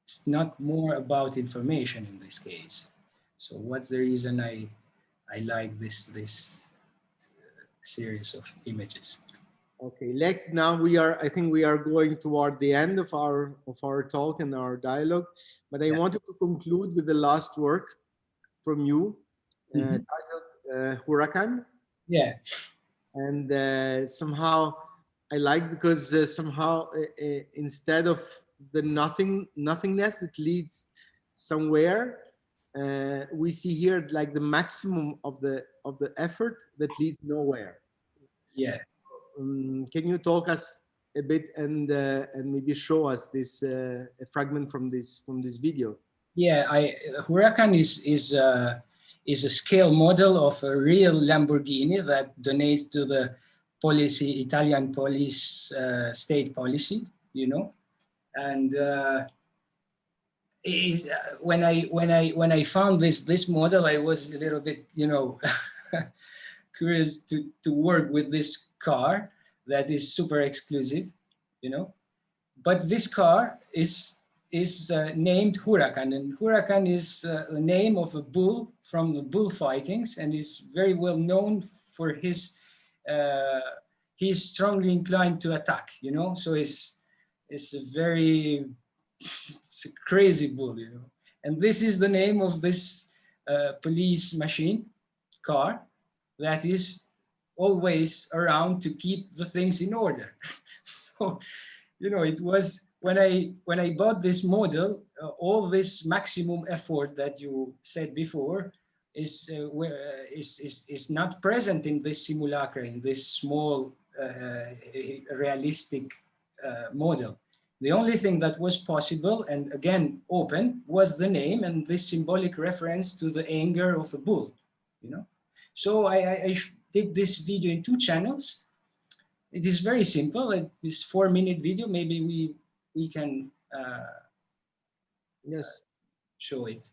it's not more about information in this case. So what's the reason I like this series of images? Okay, Lek, now I think we are going toward the end of our talk and our dialogue, but I Yeah. wanted to conclude with the last work from you, Mhm. titled Huracan. Yeah, And somehow I like, because somehow instead of the nothingness that leads somewhere, we see here like the maximum of the effort that leads nowhere. yeah. Can you talk us a bit and maybe show us this a fragment from this video? Yeah, Huracan is a scale model of a real Lamborghini that donates to the policy, Italian police, state policy, you know. And when I found this model, I was a little bit, you know, curious to work with this car that is super exclusive, you know. But this car is named Huracan, and Huracan is the name of a bull from the bullfightings, and is very well known for his. He's strongly inclined to attack, you know. So it's a very it's a crazy bull, you know. And this is the name of this police machine car that is always around to keep the things in order. So, you know, it was when I bought this model, all this maximum effort that you said before is not present in this simulacra, in this small realistic model. The only thing that was possible, and again open, was the name and this symbolic reference to the anger of a bull, you know. So I did this video in 2 channels. It is very simple. It's 4-minute video. Maybe we can Yes. show it.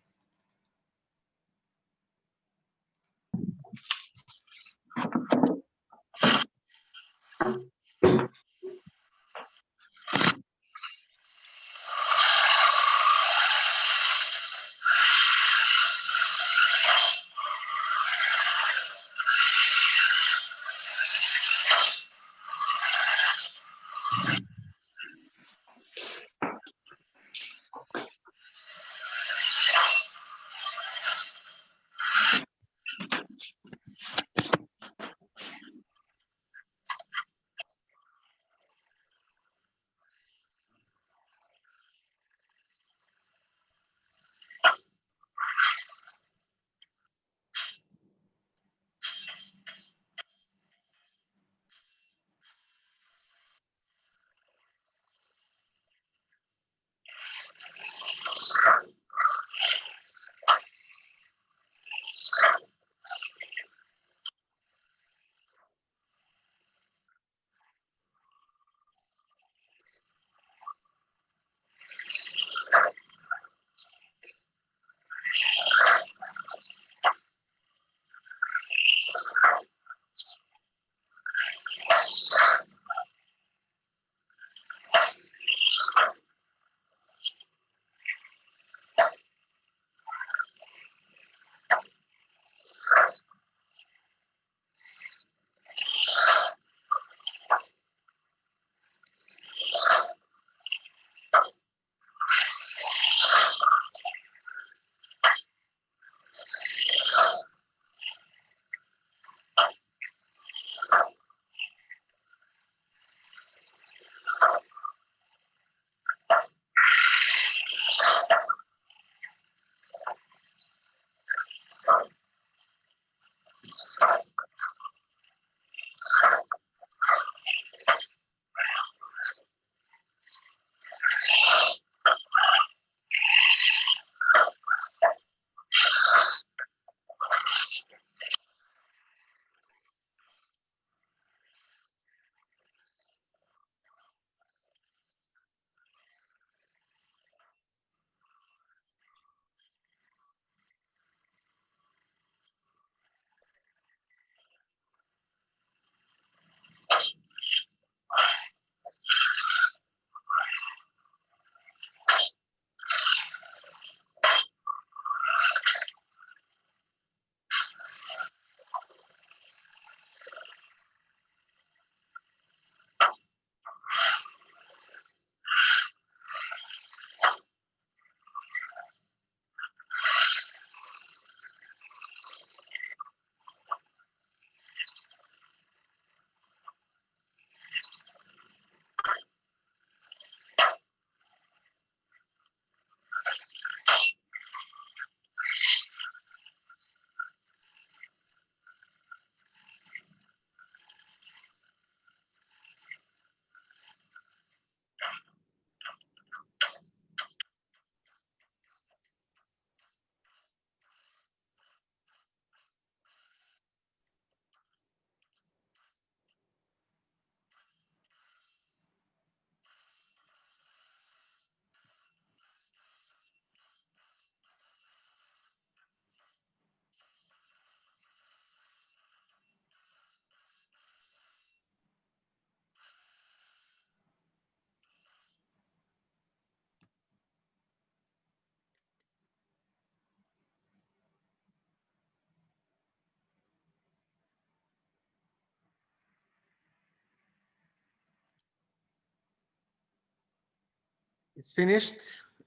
It's finished.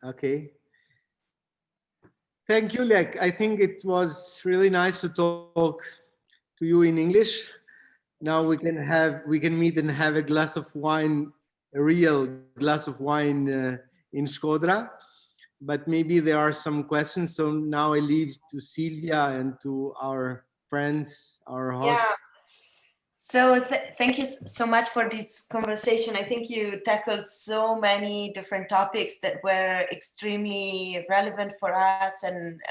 Okay. Thank you, Lek. I think it was really nice to talk to you in English. Now we can meet and have a glass of wine, a real glass of wine in Shkodra. But maybe there are some questions. So now I leave to Silvia and to our friends, our hosts. Yeah. So thank you so much for this conversation. I think you tackled so many different topics that were extremely relevant for us and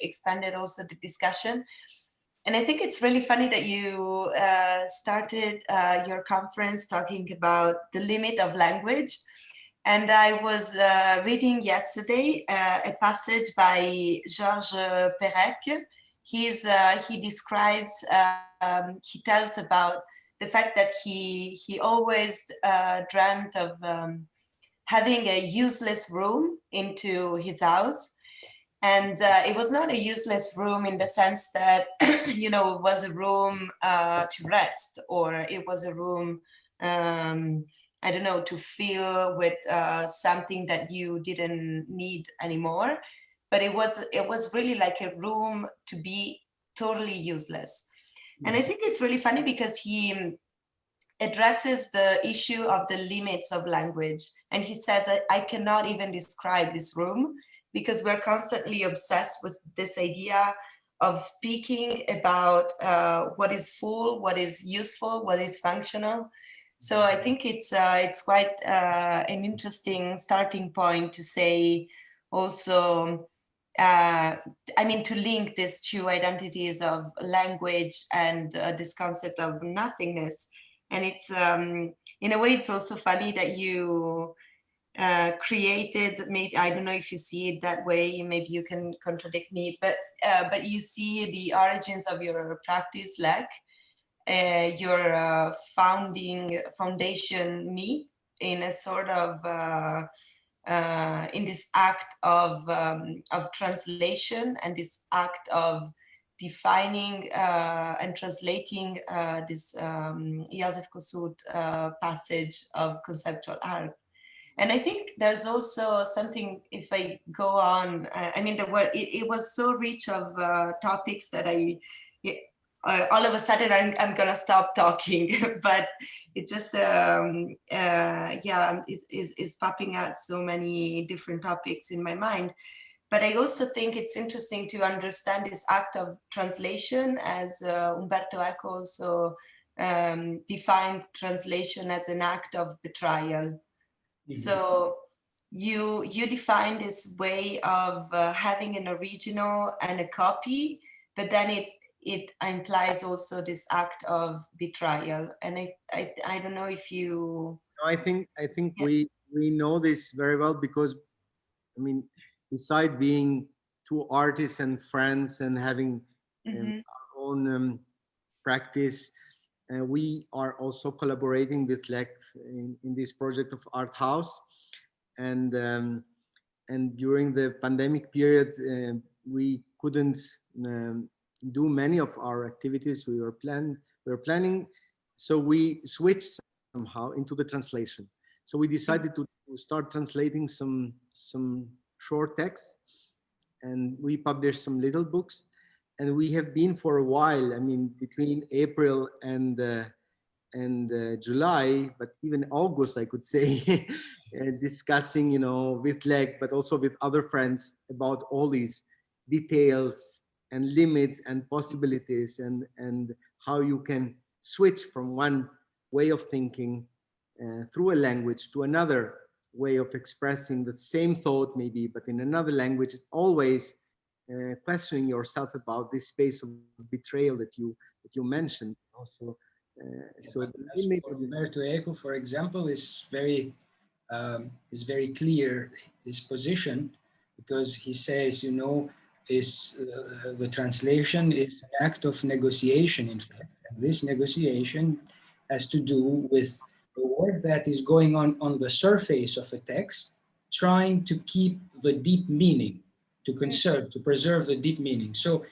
expanded also the discussion. And I think it's really funny that you started your conference talking about the limit of language. And I was reading yesterday a passage by Georges Perec. He describes, he tells about the fact that he always dreamt of having a useless room into his house. And it was not a useless room in the sense that, you know, it was a room to rest, or it was a room, I don't know, to fill with something that you didn't need anymore. But it was really like a room to be totally useless. And I think it's really funny because he addresses the issue of the limits of language. And he says, I cannot even describe this room because we're constantly obsessed with this idea of speaking about what is full, what is useful, what is functional. So I think it's quite an interesting starting point to say also, I mean, to link these two identities of language and this concept of nothingness. And it's, in a way, it's also funny that you created, maybe, I don't know if you see it that way, maybe you can contradict me, but you see the origins of your practice, Lek, your foundation me in a sort of in this act of translation and this act of defining and translating this Joseph Kosuth passage of conceptual art. And I think there's also something, if I go on, I mean, it was so rich of topics that all of a sudden I'm gonna stop talking, but it just, yeah, is popping out so many different topics in my mind. But I also think it's interesting to understand this act of translation, as Umberto Eco also defined translation as an act of betrayal. Mm-hmm. So you define this way of having an original and a copy, but then it implies also this act of betrayal. And I don't know if you. I think yeah. we know this very well because, I mean, besides being two artists and friends and having our own practice, we are also collaborating with Lek in this project of Art House, and during the pandemic period, we couldn't do many of our activities we were planning, so we switched somehow into the translation. So we decided to start translating some short texts, and we published some little books. And we have been for a while, I mean, between April and July, but even August, I could say, discussing, you know, with Lek, but also with other friends about all these details and limits and possibilities, and how you can switch from one way of thinking through a language to another way of expressing the same thought, maybe, but in another language, always questioning yourself about this space of betrayal that you mentioned. Also, so Umberto Eco, for example, is very clear his position, because he says, you know, the translation is an act of negotiation, in fact. And this negotiation has to do with the work that is going on the surface of a text, trying to keep the deep meaning, to conserve, to preserve the deep meaning. So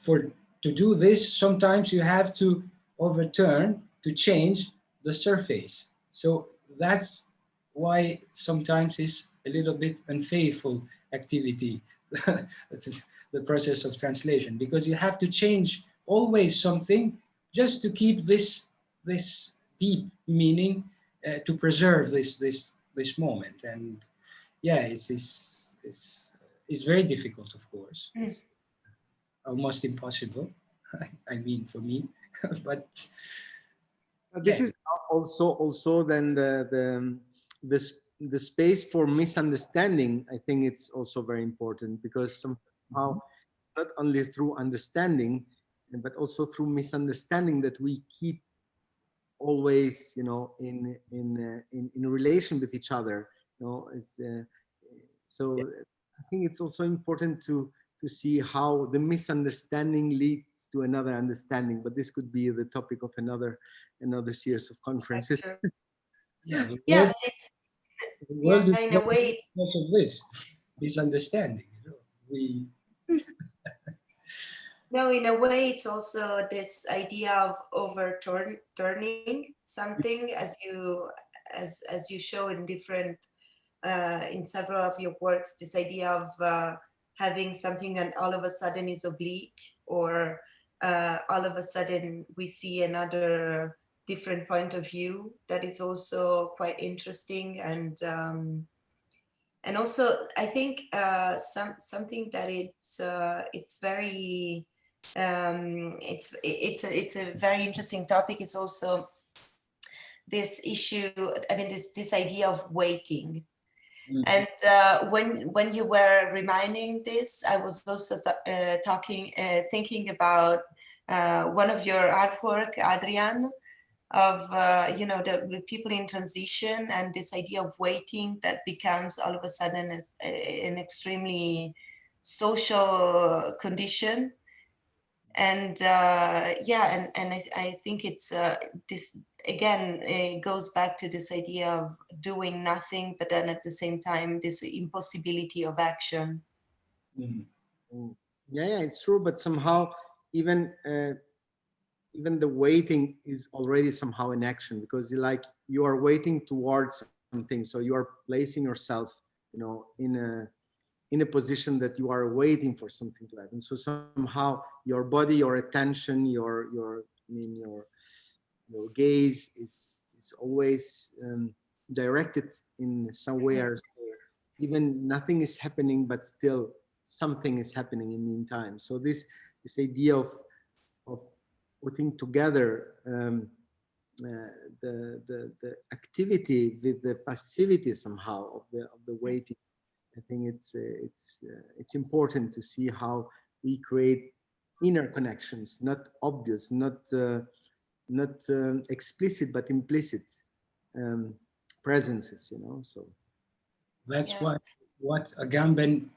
to do this, sometimes you have to overturn, to change the surface. So that's why sometimes it's a little bit unfaithful activity, the process of translation, because you have to change always something just to keep this deep meaning, to preserve this moment. And yeah, it's very difficult, of course. It's almost impossible. I mean, for me, but this is also then the space for misunderstanding. I think it's also very important, because somehow not only through understanding, but also through misunderstanding, that we keep always, you know, in relation with each other. You know, so I think it's also important to see how the misunderstanding leads to another understanding. But this could be the topic of another series of conferences. yeah, But it's, the world is in a way, because of this misunderstanding. You know, we. No, in a way, it's also this idea of overturning something, as you show in different, in several of your works. This idea of having something that all of a sudden is oblique, or all of a sudden we see another different point of view that is also quite interesting. And also, I think something that it's very it's a very interesting topic. It's also this issue. I mean, this idea of waiting. Mm-hmm. And when you were reminding this, I was also thinking about one of your artwork, Adrian, of you know, the people in transition, and this idea of waiting that becomes all of a sudden an extremely social condition. And yeah, and I think it's this again, it goes back to this idea of doing nothing, but then at the same time this impossibility of action. Mm-hmm. Yeah, it's true, but somehow even the waiting is already somehow in action, because you are waiting towards something, so you are placing yourself, you know, in a position that you are waiting for something to happen. So somehow your body, your attention, your gaze is always directed in somewhere. So even nothing is happening, but still something is happening in the meantime. So this idea of putting together the activity with the passivity somehow of the waiting. I think it's important to see how we create inner connections, not obvious, not explicit, but implicit presences. You know, so that's what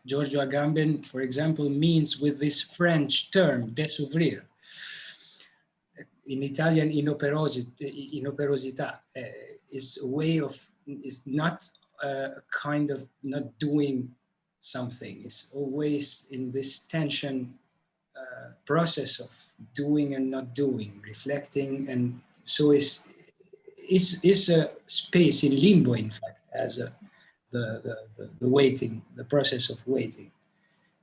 Giorgio Agamben, for example, means with this French term désouvrir. In Italian, inoperosità is a way of, is not a kind of not doing something. It's always in this tension process of doing and not doing, reflecting, and so is a space in limbo, in fact, as the waiting, the process of waiting.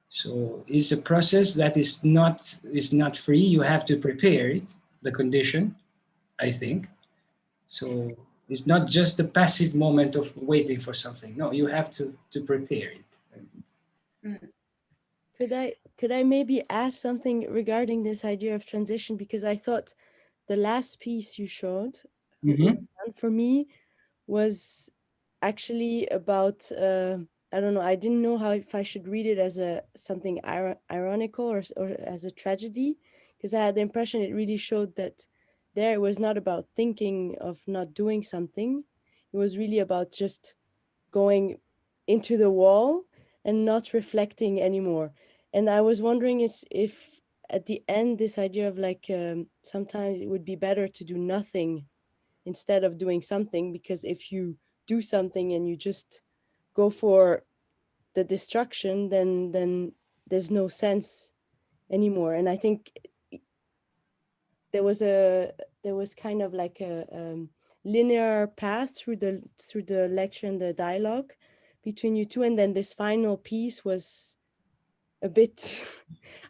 So it's a process that is not free. You have to prepare it, the condition, I think. So it's not just the passive moment of waiting for something. No, you have to prepare it. Could I maybe ask something regarding this idea of transition? Because I thought the last piece you showed, for me, was actually about I don't know. I didn't know if I should read it as something ironical or as a tragedy, because I had the impression it really showed that there it was not about thinking of not doing something. It was really about just going into the wall and not reflecting anymore. And I was wondering if at the end, this idea of like sometimes it would be better to do nothing instead of doing something, because if you do something and you just go for the destruction, then there's no sense anymore. And I think there was kind of like a linear path through the lecture and the dialogue, between you two, and then this final piece was a bit,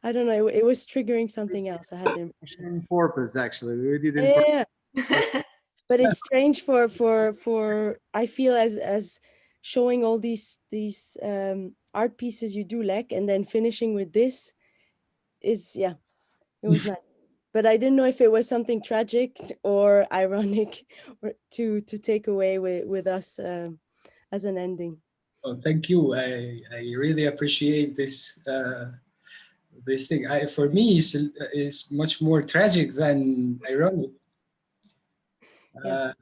I don't know, it was triggering something else. I had the impression. On purpose, actually, we didn't. Yeah, but it's strange for I feel as showing all these art pieces you do, Lek, and then finishing with this is, yeah, it was nice. But I didn't know if it was something tragic or ironic or to take away with us as an ending. Oh, thank you. I really appreciate this this thing. For me, is much more tragic than ironic. Yeah.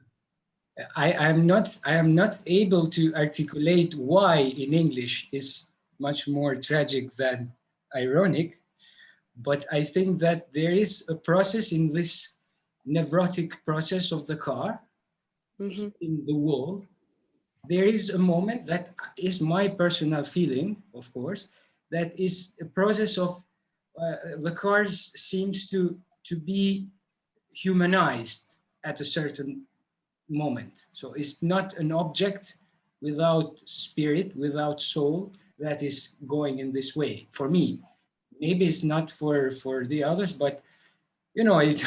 I am not able to articulate why in English is much more tragic than ironic, but I think that there is a process in this nevrotic process of the car in the wall. There is a moment that is my personal feeling, of course, that is a process of the car seems to be humanized at a certain moment. So it's not an object without spirit, without soul, that is going in this way. For me, maybe it's not for the others, but you know, it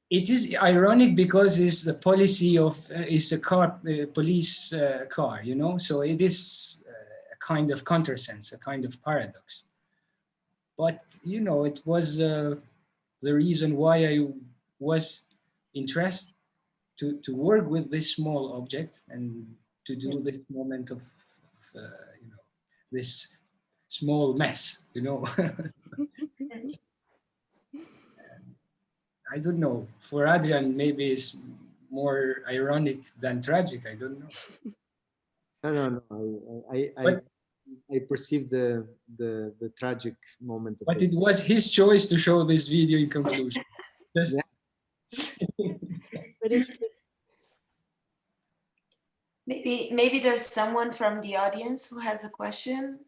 is ironic because it's the policy of it's a car police car, you know. So it is a kind of countersens, a kind of paradox. But you know, it was the reason why I was interested to work with this small object and to do this moment of you know, this small mess, you know. I don't know. For Adrian, maybe it's more ironic than tragic. I don't know. No. I perceive the tragic moment. But it was his choice to show this video in conclusion. Just But it's good. Maybe there's someone from the audience who has a question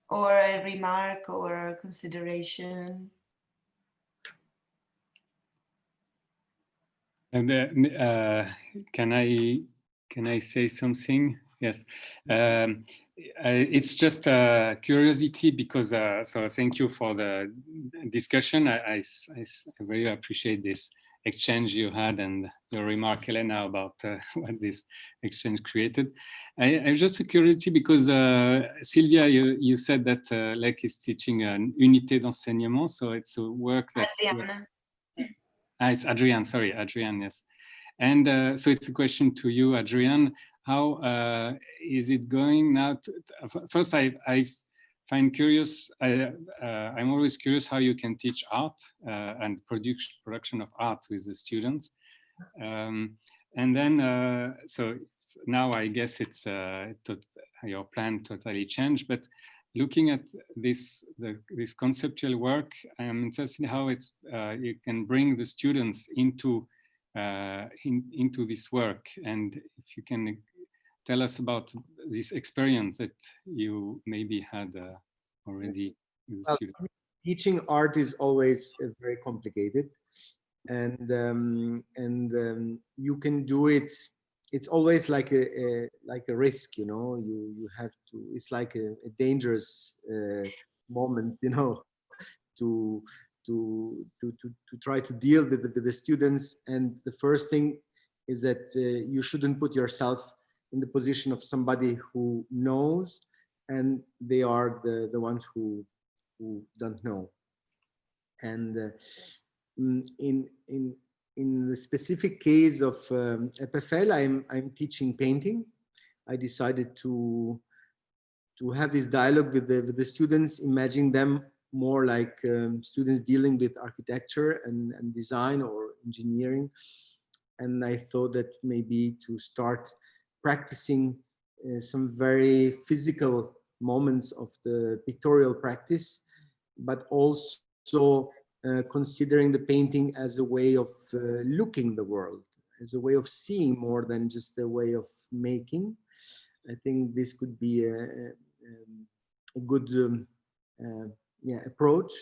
or a remark or a consideration. Can I say something? Yes. It's just a curiosity because, so thank you for the discussion. I very appreciate this exchange you had and your remark, Elena, about what this exchange created. I just a curiosity because Silvia, you said that Lek is teaching an unité d'enseignement, so it's a work that... it's Adrian, sorry, Adrian, yes. And so it's a question to you, Adrian. How is it going now? First, I find curious, I'm always curious how you can teach art and production of art with the students. And then, so now I guess it's your plan totally changed, but looking at this conceptual work, I'm interested in how it's you can bring the students into this work, and if you can tell us about this experience that you maybe had already with the students. Teaching art is always very complicated, and you can do it. It's always like a risk, you know. You have to. It's like a dangerous moment, you know, to try to deal with the students. And the first thing is that you shouldn't put yourself in the position of somebody who knows, and they are the ones who don't know. And in the specific case of EPFL, I'm teaching painting. I decided to have this dialogue with the students, imagining them more like students dealing with architecture and design or engineering. And I thought that maybe to start practicing some very physical moments of the pictorial practice, but also considering the painting as a way of looking the world, as a way of seeing more than just a way of making. I think this could be a good approach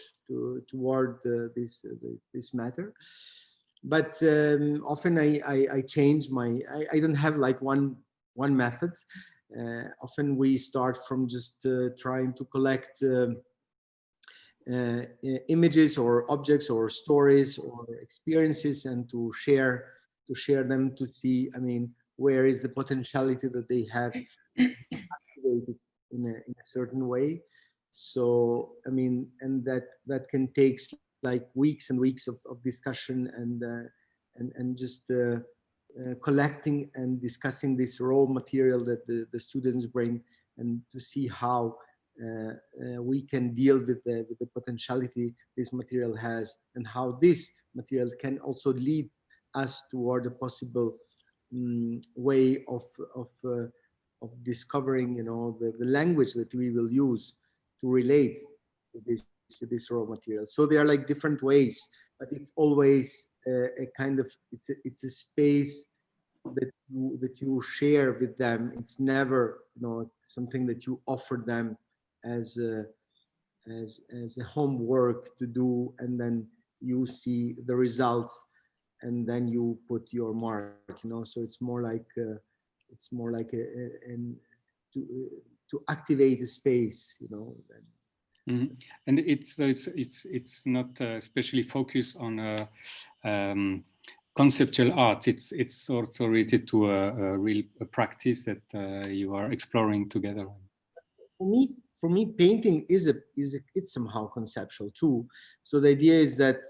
toward this matter. but often I change my, I don't have like one method. Often we start from just trying to collect images or objects or stories or experiences, and to share them, to see, I mean, where is the potentiality that they have activated in a certain way. So I mean, and that can take like weeks and weeks of discussion and just collecting and discussing this raw material that the students bring, and to see how we can deal with the potentiality this material has, and how this material can also lead us toward a possible way of discovering, you know, the language that we will use to relate to this raw material. So there are like different ways, but it's always a kind of, it's a space that you share with them. It's never, you know, something that you offer them as a homework to do, and then you see the results and then you put your mark, you know. So it's more like to activate the space, you know. Mm-hmm. And it's not especially focused on conceptual art. It's also related to a real practice that you are exploring together. For me, painting it's somehow conceptual too. So the idea is that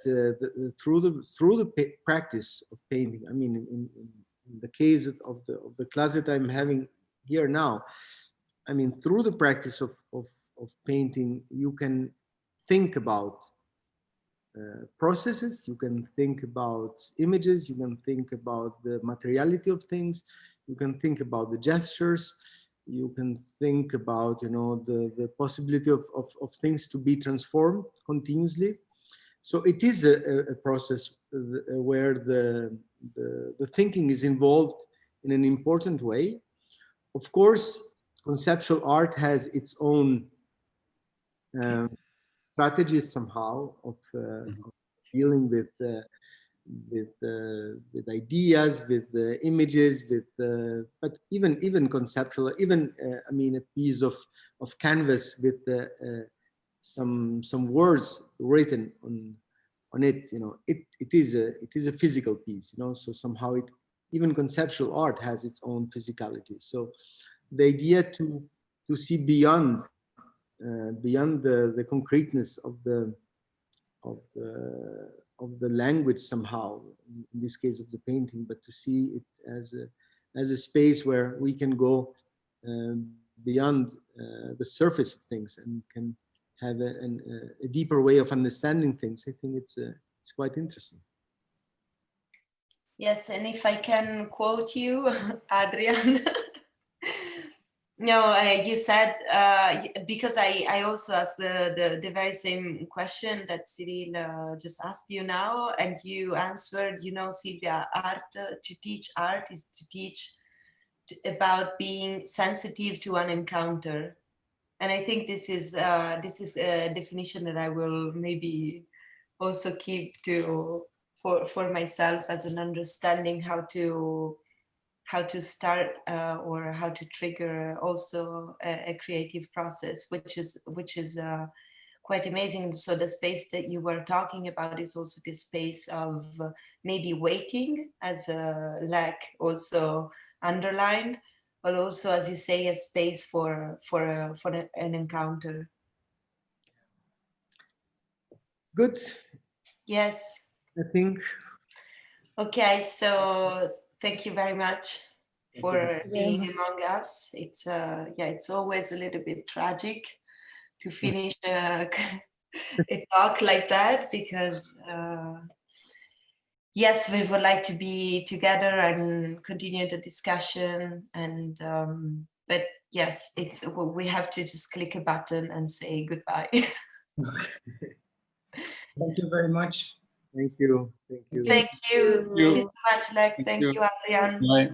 through the practice of painting, I mean, in the case of the class that I'm having here now, I mean, through the practice of painting, you can think about processes, you can think about images, you can think about the materiality of things, you can think about the gestures, you can think about, you know, the possibility of things to be transformed continuously. So it is a process where the thinking is involved in an important way. Of course, conceptual art has its own strategies somehow of dealing with ideas, with images, but even conceptual, even I mean, a piece of canvas with some words written on it, you know, it is a physical piece, you know. So somehow even conceptual art has its own physicality. So the idea to see beyond the concreteness of the language somehow, in this case of the painting, but to see it as a space where we can go beyond the surface of things and can have a deeper way of understanding things. I think it's quite interesting. Yes, and if I can quote you, Adrian. No, you said, because I also asked the very same question that Cyril just asked you now, and you answered, you know, Silvia, to teach art is to teach about being sensitive to an encounter. And I think this is a definition that I will maybe also keep for myself as an understanding how to start or how to trigger also a creative process, which is quite amazing. So the space that you were talking about is also this space of maybe waiting, as Lek also underlined, but also, as you say, a space for an encounter. Good. Yes. I think. Okay, so thank you very much for being among us. It's it's always a little bit tragic to finish a talk like that, because yes, we would like to be together and continue the discussion, and but yes, we have to just click a button and say goodbye. Thank you very much. Thank you. Thank you. Thank you. Thank you so much, Lek. Thank you, Adrian. Bye.